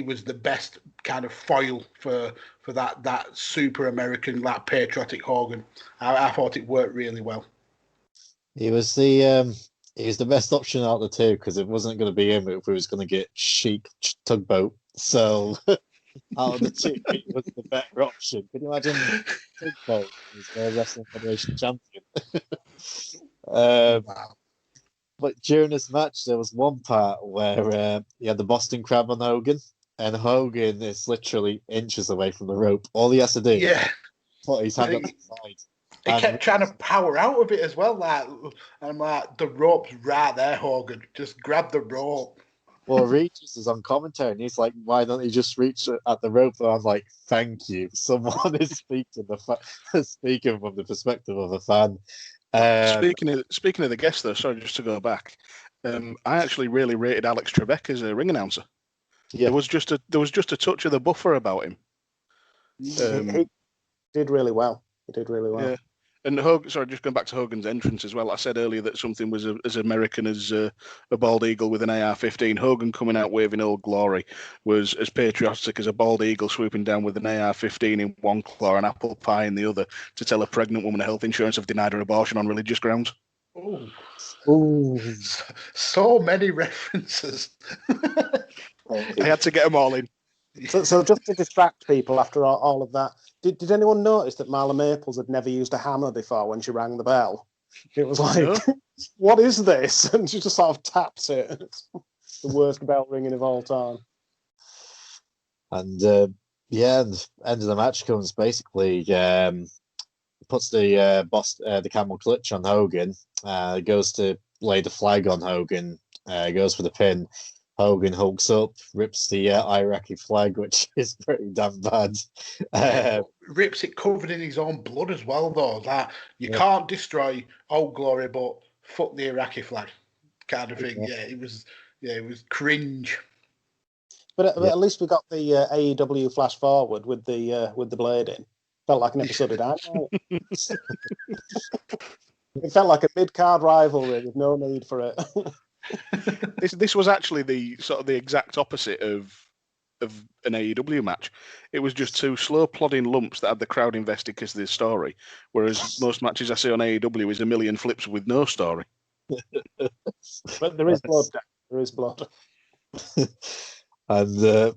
was the best kind of foil for that super American, like patriotic Hogan. I thought it worked really well. He was the best option out of the two, because it wasn't going to be him if we was going to get Sheik Tugboat. So out of the two, he was the better option. Can you imagine Tugboat as the Wrestling Federation champion? Wow. But during this match, there was one part where he had the Boston Crab on Hogan, and Hogan is literally inches away from the rope. All he has to do, put his hand up the side. He kept trying to power out of it as well. And I'm like, the rope's right there, Hogan. Just grab the rope. Well, Regis is on commentary, and he's like, "Why don't you just reach at the rope?" And I'm like, "Thank you." Someone is speaking from the perspective of a fan. Speaking of the guest, though, sorry, just to go back, I actually really rated Alex Trebek as a ring announcer. Yeah. There was just a touch of the buffer about him. He did really well. Yeah. And sorry, just going back to Hogan's entrance as well. I said earlier that something was as American as a bald eagle with an AR-15. Hogan coming out waving Old Glory was as patriotic as a bald eagle swooping down with an AR-15 in one claw and apple pie in the other to tell a pregnant woman health insurance have denied her abortion on religious grounds. Oh, so many references. I had to get them all in. So just to distract people after all of that, did anyone notice that Marla Maples had never used a hammer before when she rang the bell? It was like, what is this? And she just sort of taps it. It's the worst bell ringing of all time. And the end of the match comes basically puts the camel clutch on Hogan, goes to lay the flag on Hogan, goes for the pin. Hogan hulks up, rips the Iraqi flag, which is pretty damn bad. Rips it covered in his own blood as well, though. That you can't destroy Old Glory, but fuck the Iraqi flag, kind of thing. Yeah, it was cringe. But at least we got the AEW flash forward with the blade in. Felt like an episode of Dynamite. It felt like a mid-card rivalry with no need for it. This was actually the exact opposite of an AEW match. It was just two slow plodding lumps that had the crowd invested because of this story, whereas most matches I see on AEW is a million flips with no story. But there is blood. There is blood. And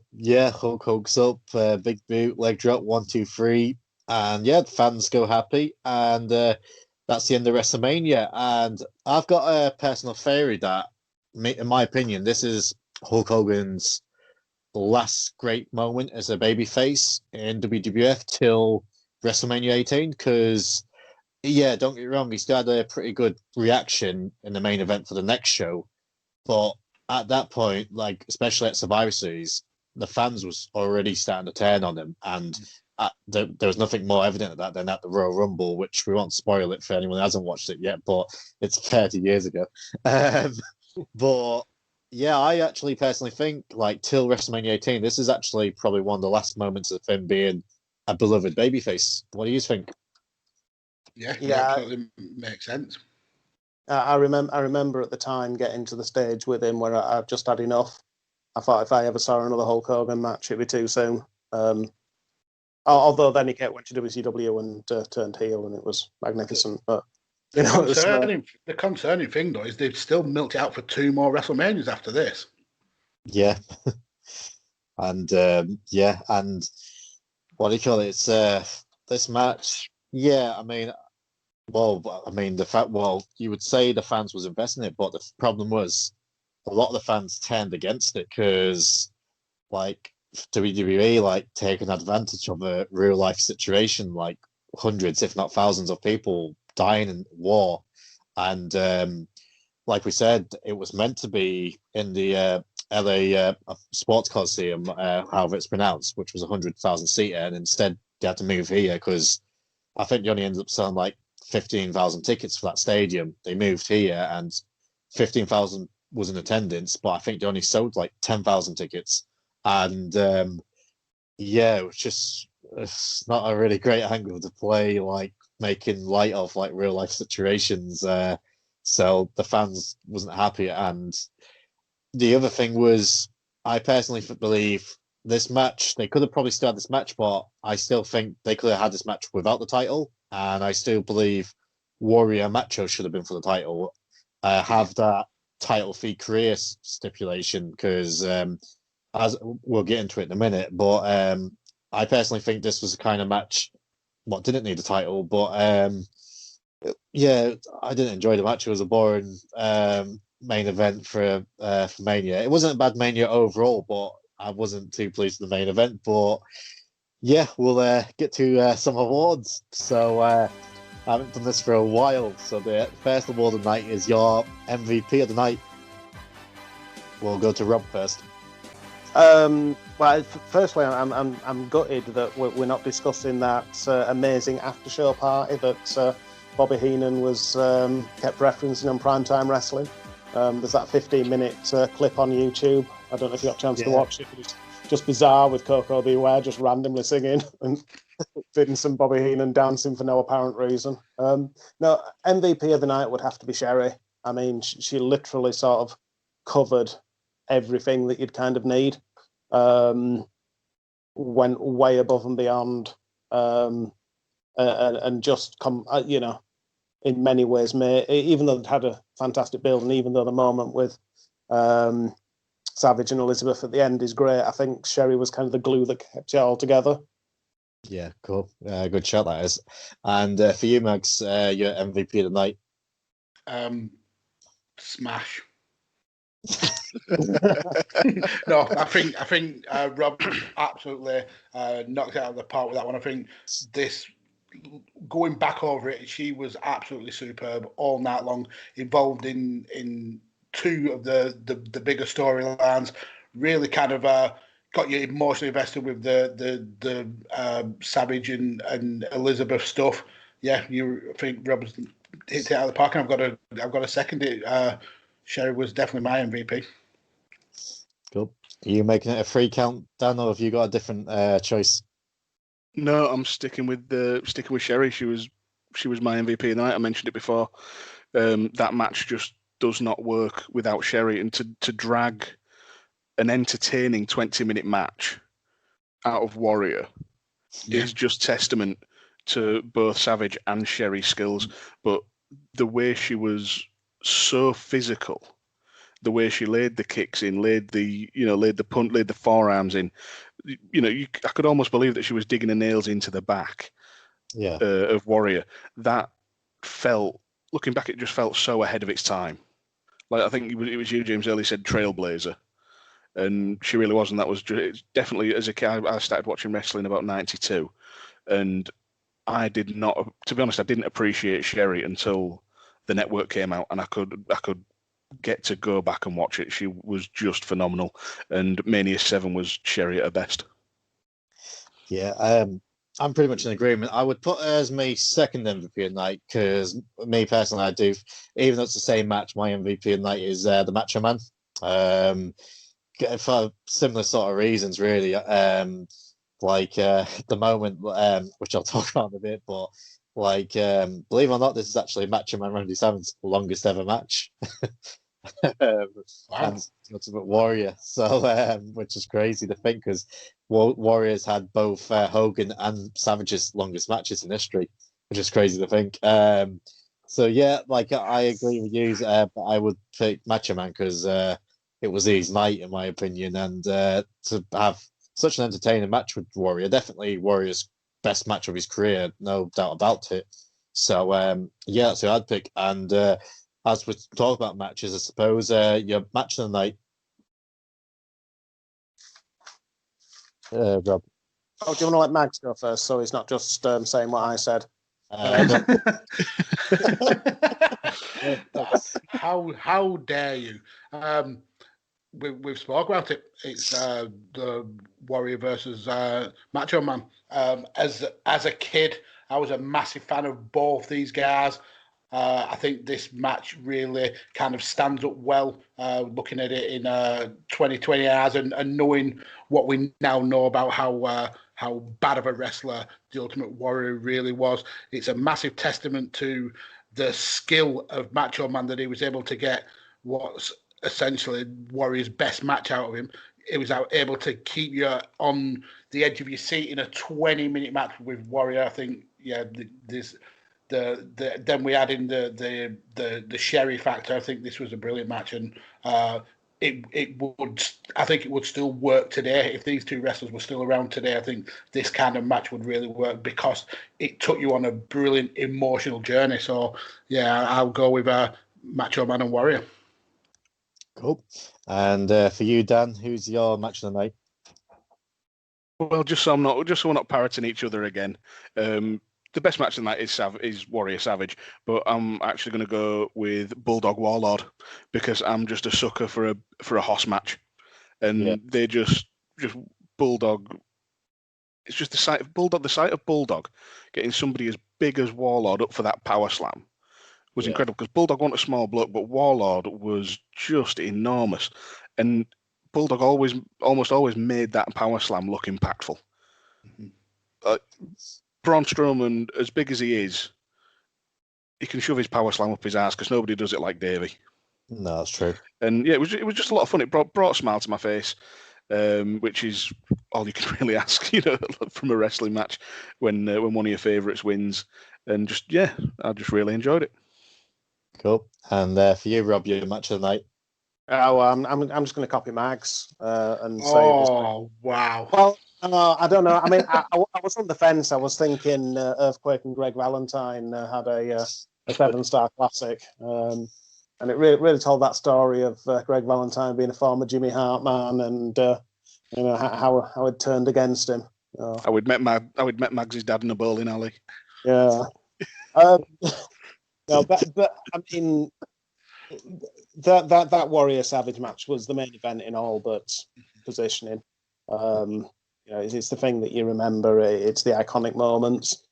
Hulk hulks up, big boot, leg drop, 1, 2, 3, and the fans go happy, and that's the end of WrestleMania. And I've got a personal theory that, in my opinion, this is Hulk Hogan's last great moment as a babyface in WWF till WrestleMania 18. Because, don't get me wrong, he still had a pretty good reaction in the main event for the next show. But at that point, like especially at Survivor Series, the fans was already starting to turn on him, and there was nothing more evident of that than at the Royal Rumble, which we won't spoil it for anyone who hasn't watched it yet, but it's 30 years ago. But Yeah, I actually personally think, like, till WrestleMania 18, this is actually probably one of the last moments of him being a beloved babyface. What do you think? Yeah, absolutely makes sense. I remember at the time getting to the stage with him where I've just had enough. I thought if I ever saw another Hulk Hogan match, it'd be too soon. Although then he went to WCW and turned heel, and it was magnificent. But the concerning thing though is they've still milked it out for 2 more WrestleManias after this. Yeah, and and what do you call it? It's this match. Yeah, I mean, you would say the fans was investing in it, but the problem was a lot of the fans turned against it because, like, WWE like taking advantage of a real life situation, like hundreds, if not thousands, of people dying in war, and like we said, it was meant to be in the LA Sports Coliseum, however it's pronounced, which was 100,000 seater, and instead they had to move here because I think they only ended up selling like 15,000 tickets for that stadium. They moved here, and 15,000 was in attendance, but I think they only sold like 10,000 tickets. And it's not a really great angle to play, like making light of like real life situations. So the fans wasn't happy. And the other thing was, I personally believe this match, they could have probably still had this match, but I still think they could have had this match without the title. And I still believe Warrior Macho should have been for the title. Have that title fee career stipulation, because as we'll get into it in a minute, but I personally think this was the kind of match what didn't need a title, but I didn't enjoy the match. It was a boring main event for Mania. It wasn't a bad Mania overall, but I wasn't too pleased with the main event. But yeah, we'll get to some awards. So I haven't done this for a while. So the first award of the night is your MVP of the night. We'll go to Rob first. Well, firstly, I'm gutted that we're not discussing that amazing after show party that Bobby Heenan was kept referencing on Primetime Wrestling. There's that 15-minute clip on YouTube. I don't know if you got a chance to watch it, but it's just bizarre with Coco Beware just randomly singing and fitting some Bobby Heenan dancing for no apparent reason. No, MVP of the night would have to be Sherry. I mean, she literally sort of covered everything that you'd kind of need. Went way above and beyond, and just in many ways, even though it had a fantastic build, and even though the moment with Savage and Elizabeth at the end is great, I think Sherry was kind of the glue that kept it all together. Yeah, cool. Good shot that is. And for you, Mags, your MVP of the night? Smash. No, I think Rob absolutely knocked it out of the park with that one. I think this, going back over it, she was absolutely superb all night long, involved in 2 of the bigger storylines. Really kind of got you emotionally invested with the Savage and Elizabeth stuff. Yeah, I think Rob hit it out of the park, and I've got to second it. Sherry was definitely my MVP. Cool. Are you making it a free count, Dan, or have you got a different choice? No, I'm sticking with Sherry. She was my MVP of the night. I mentioned it before. That match just does not work without Sherry, and to drag an entertaining 20-minute match out of Warrior is just testament to both Savage and Sherry's skills. But the way she was so physical, the way she laid the kicks in, laid the punt, laid the forearms in, I could almost believe that she was digging her nails into the back of Warrior. That felt, looking back, it just felt so ahead of its time. Like, I think it was you, James, earlier said trailblazer, and she really was. And that was definitely, as a kid, I started watching wrestling about 92, and I did not, to be honest, I didn't appreciate Sherry until the network came out, and I could get to go back and watch it. She was just phenomenal, and Mania 7 was Sherry at her best. Yeah, I'm pretty much in agreement. I would put her as my second MVP of the night, because me personally, I do, even though it's the same match, my MVP of the night is the Macho Man. For similar sort of reasons, really. The moment, which I'll talk about in a bit, but believe it or not, this is actually Macho Man Randy Savage longest ever match. Wow. And Ultimate Warrior, so which is crazy to think, because Warriors had both Hogan and Savage's longest matches in history, which is crazy to think. So yeah, I agree with you, but I would pick Macho Man because it was his night, in my opinion, and to have such an entertaining match with Warrior, definitely Warrior's best match of his career, no doubt about it. So yeah, so I'd pick. And as we talk about matches, I suppose your match of the night, Rob. Oh, do you want to let Mags go first, so he's not just saying what I said? How dare you? We've spoke about it. It's the Warrior versus Macho Man. As a kid, I was a massive fan of both these guys. I think this match really kind of stands up well, looking at it in 20 hours and knowing what we now know about how bad of a wrestler the Ultimate Warrior really was. It's a massive testament to the skill of Macho Man that he was able to get what's essentially Warrior's best match out of him. He was able to keep you on the edge of your seat in a 20-minute match with Warrior. I think, yeah, then we add in the Sherry factor. I think this was a brilliant match, and it would still work today if these two wrestlers were still around today. I think this kind of match would really work because it took you on a brilliant emotional journey. So yeah, I'll go with Macho Man and Warrior. Cool. And for you, Dan, who's your match of the night? Well, just so we're not parroting each other again. The best match of the night is Warrior Savage, but I'm actually going to go with Bulldog Warlord because I'm just a sucker for a Hoss match, and they just Bulldog. It's just the sight of Bulldog getting somebody as big as Warlord up for that power slam was incredible, because Bulldog wasn't a small bloke, but Warlord was just enormous, and Bulldog almost always made that power slam look impactful. Braun Strowman, as big as he is, he can shove his power slam up his ass because nobody does it like Davey. No, that's true. And yeah, it was just a lot of fun. It brought a smile to my face, which is all you can really ask, from a wrestling match when one of your favourites wins. And I just really enjoyed it. Cool. And for you, Rob, your match of the night? Oh, I'm just going to copy Mags and say. Oh, wow. Well, I don't know. I mean, I was on the fence. I was thinking Earthquake and Greg Valentine had a 7-star classic, and it really told that story of Greg Valentine being a former Jimmy Hart man, and how it turned against him. I would met Mags' dad in a bowling alley. Yeah. No, but I mean, that Warrior Savage match was the main event in all but positioning. It's the thing that you remember. It's the iconic moments.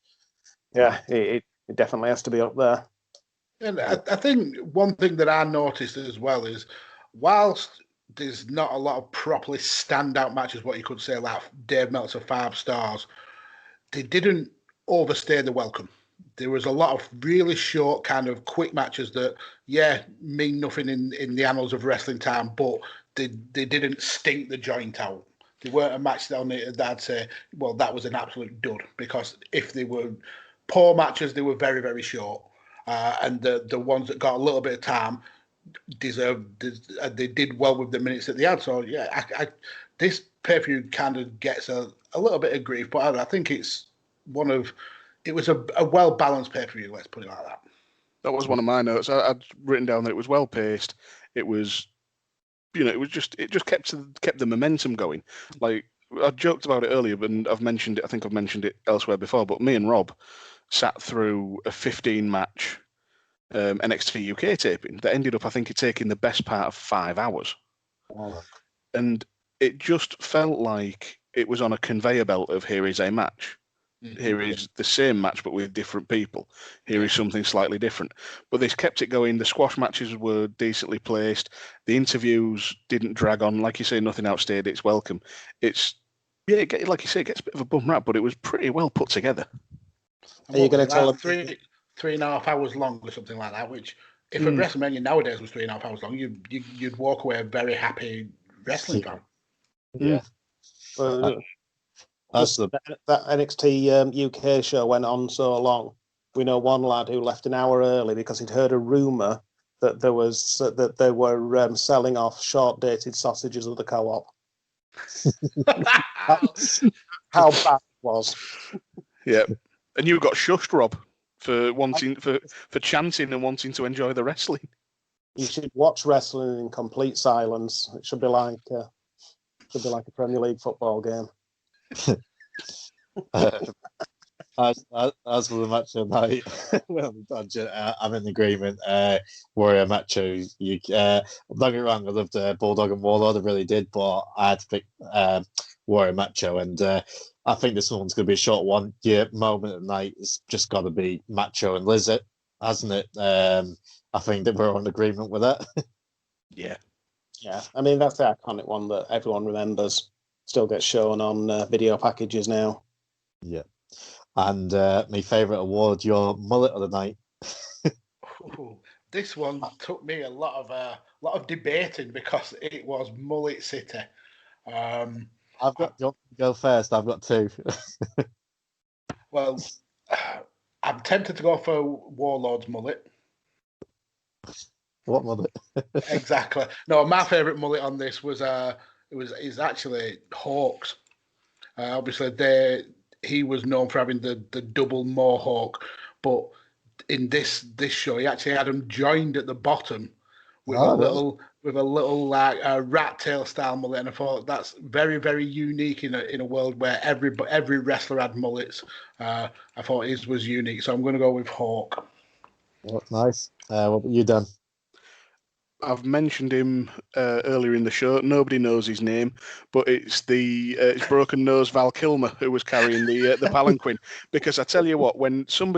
Yeah, it definitely has to be up there. And I think one thing that I noticed as well is, whilst there's not a lot of properly standout matches, what you could say, like Dave Meltzer 5 stars, they didn't overstay the welcome. There was a lot of really short, kind of quick matches that, mean nothing in the annals of wrestling time, but they didn't stink the joint out. They weren't a match that I'd say, well, that was an absolute dud, because if they were poor matches, they were very, very short. And the ones that got a little bit of time they did well with the minutes that they had. So, this pay-per-view kind of gets a little bit of grief, but I think it's it was a well-balanced pay-per-view, let's put it like that. That was one of my notes. I'd written down that it was well-paced. It was, it just kept the momentum going. Like, I joked about it earlier, and I've mentioned it. I think I've mentioned it elsewhere before, but me and Rob sat through a 15-match NXT UK taping that ended up, I think, taking the best part of 5 hours. Oh. And it just felt like it was on a conveyor belt of here is a match. Here is the same match but with different people. Here is something slightly different. But they kept it going. The squash matches were decently placed. The interviews didn't drag on. Like you say, nothing outstayed its welcome. Like you say, it gets a bit of a bum rap, but it was pretty well put together. Are you going to tell them 3.5 hours long or something like that? Which, if a WrestleMania nowadays was 3.5 hours long, you'd walk away a very happy wrestling fan. Yeah. That NXT UK show went on so long. We know one lad who left an hour early because he'd heard a rumor that they were selling off short-dated sausages of the co-op. How bad it was. Yeah, and you got shushed, Rob, for chanting and wanting to enjoy the wrestling. You should watch wrestling in complete silence. It should be like a Premier League football game. As for the match tonight, I'm in agreement. Warrior Macho, don't get me wrong, I loved Bulldog and Warlord, I really did, but I had to pick Warrior Macho, and I think this one's going to be a short one. Your moment of the night has just got to be Macho and Lizard, hasn't it? I think that we're on agreement with that. Yeah. I mean, that's the iconic one that everyone remembers. Still gets shown on video packages now. Yeah. And my favourite award, your mullet of the night. This one took me a lot of debating because it was Mullet City. I've got. Do you want to go first? I've got two. Well, I'm tempted to go for Warlord's mullet. What mullet? Exactly. No, my favourite mullet on this was is actually Hawk's. Obviously, he was known for having the double mohawk, but in this show, he actually had him joined at the bottom with a little like rat tail style mullet, and I thought that's very, very unique in a world where every wrestler had mullets. I thought his was unique, so I'm going to go with Hawk. Oh, nice. What have you done? I've mentioned him earlier in the show. Nobody knows his name, but it's broken nose Val Kilmer who was carrying the palanquin. Because I tell you what, when two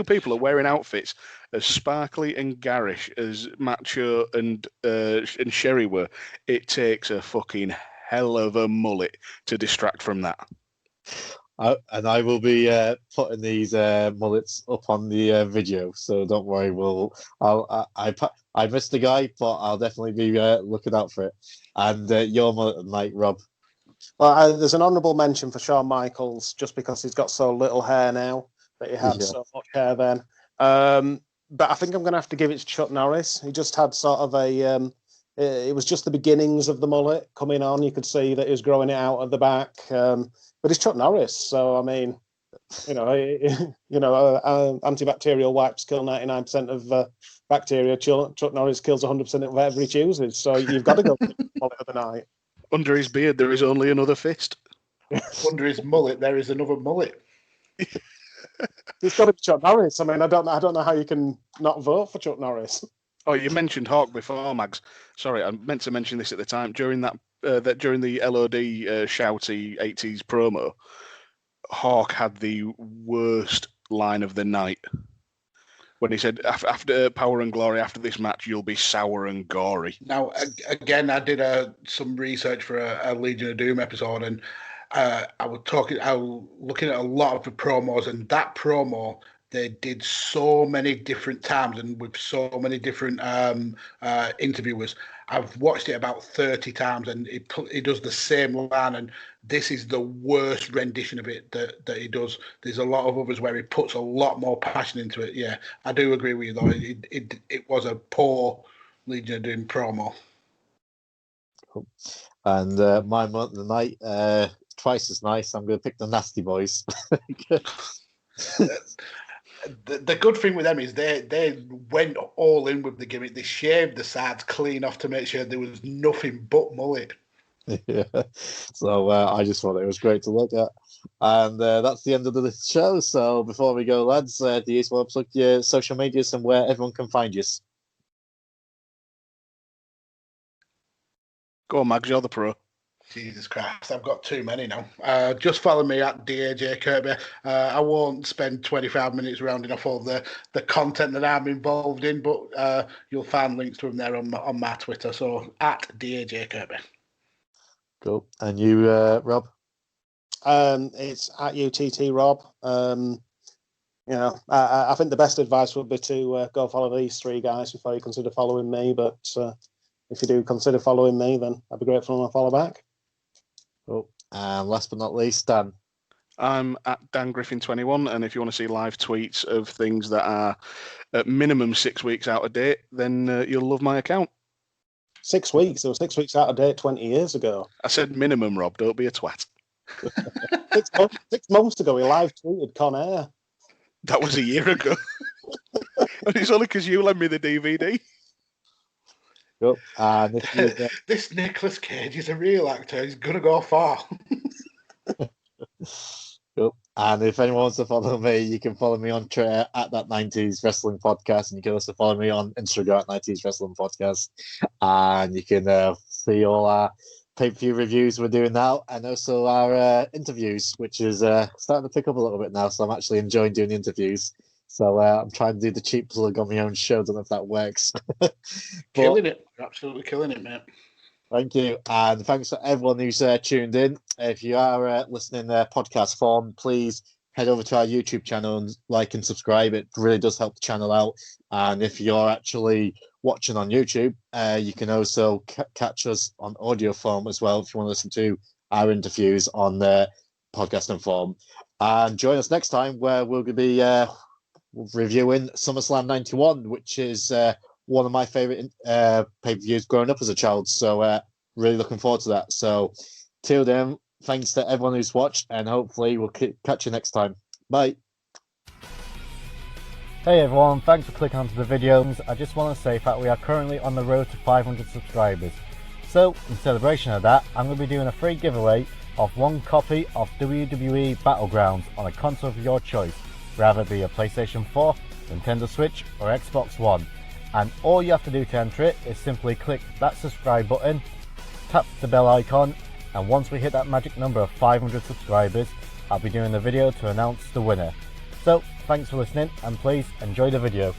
people are wearing outfits as sparkly and garish as Macho and Sherry were, it takes a fucking hell of a mullet to distract from that. And I will be putting these mullets up on the video, so don't worry. I missed the guy, but I'll definitely be looking out for it. And your mullet of the night, Rob. Well, there's an honourable mention for Shawn Michaels, just because he's got so little hair now, but he had so much hair then. But I think I'm going to have to give it to Chuck Norris. He just had sort of it was just the beginnings of the mullet coming on. You could see that he was growing it out at the back. But it's Chuck Norris, so I mean, antibacterial wipes kill 99% of bacteria. Chuck Norris kills 100% of whatever he chooses. So you've got to go for the mullet of the night. Under his beard, there is only another fist. Under his mullet, there is another mullet. It's got to be Chuck Norris. I mean, I don't know how you can not vote for Chuck Norris. Oh, you mentioned Hawk before, Mags. Sorry, I meant to mention this at the time. During the LOD shouty 80s promo, Hawk had the worst line of the night when he said, after Power and Glory, after this match, you'll be sour and gory. Now, again, I did some research for a Legion of Doom episode, and I was looking at a lot of the promos, and that promo they did so many different times and with so many different interviewers. I've watched it about 30 times, and he does the same line, and this is the worst rendition of it that he does. There's a lot of others where he puts a lot more passion into it. Yeah, I do agree with you, though. It was a poor Legion of Doom promo. Cool. And my month of the night, twice as nice. I'm going to pick the Nasty Boys. The good thing with them is they went all in with the gimmick. They shaved the sides clean off to make sure there was nothing but mullet. Yeah. So I just thought it was great to look at. And that's the end of the show. So before we go, lads, do you just want to plug your social medias and where everyone can find you? Go on, Mags, you're the pro. Jesus Christ, I've got too many now. Just follow me at DAJ Kirby. I won't spend 25 minutes rounding off all the content that I'm involved in, but you'll find links to them there on my Twitter. So at DAJ Kirby. Cool. And you, Rob? It's at UTT Rob. I think the best advice would be to go follow these three guys before you consider following me. But if you do consider following me, then I'd be grateful when I follow back. Cool. And last but not least, Dan. I'm at Dan Griffin 21, and if you want to see live tweets of things that are at minimum 6 weeks out of date, then you'll love my account. 6 weeks? They were 6 weeks out of date 20 years ago. I said minimum, Rob. Don't be a twat. 6 months ago, we live tweeted Con Air. That was a year ago. And it's only because you lent me the DVD. Cool. This Nicolas Cage is a real actor. He's going to go far. Cool. And if anyone wants to follow me, you can follow me on Twitter at that 90s Wrestling Podcast. And you can also follow me on Instagram at 90s Wrestling Podcast. And you can see all our pay-per-view reviews we're doing now, and also our interviews, which is starting to pick up a little bit now. So I'm actually enjoying doing the interviews. So I'm trying to do the cheap plug on my own show. Don't know if that works. Killing it. You're absolutely killing it, mate. Thank you. And thanks to everyone who's tuned in. If you are listening podcast form, please head over to our YouTube channel and like and subscribe. It really does help the channel out. And if you're actually watching on YouTube, you can also catch us on audio form as well if you want to listen to our interviews on the podcasting form. And join us next time where we're going to be reviewing SummerSlam 91, which is one of my favorite pay-per-views growing up as a child. So really looking forward to that. So till then, thanks to everyone who's watched, and hopefully we'll catch you next time. Bye. Hey everyone, thanks for clicking onto the videos. I just want to say that we are currently on the road to 500 subscribers. So, in celebration of that, I'm going to be doing a free giveaway of one copy of WWE Battlegrounds on a console of your choice, whether it be a PlayStation 4, Nintendo Switch or Xbox One. And all you have to do to enter it is simply click that subscribe button, tap the bell icon, and once we hit that magic number of 500 subscribers, I'll be doing the video to announce the winner. So, thanks for listening, and please enjoy the video.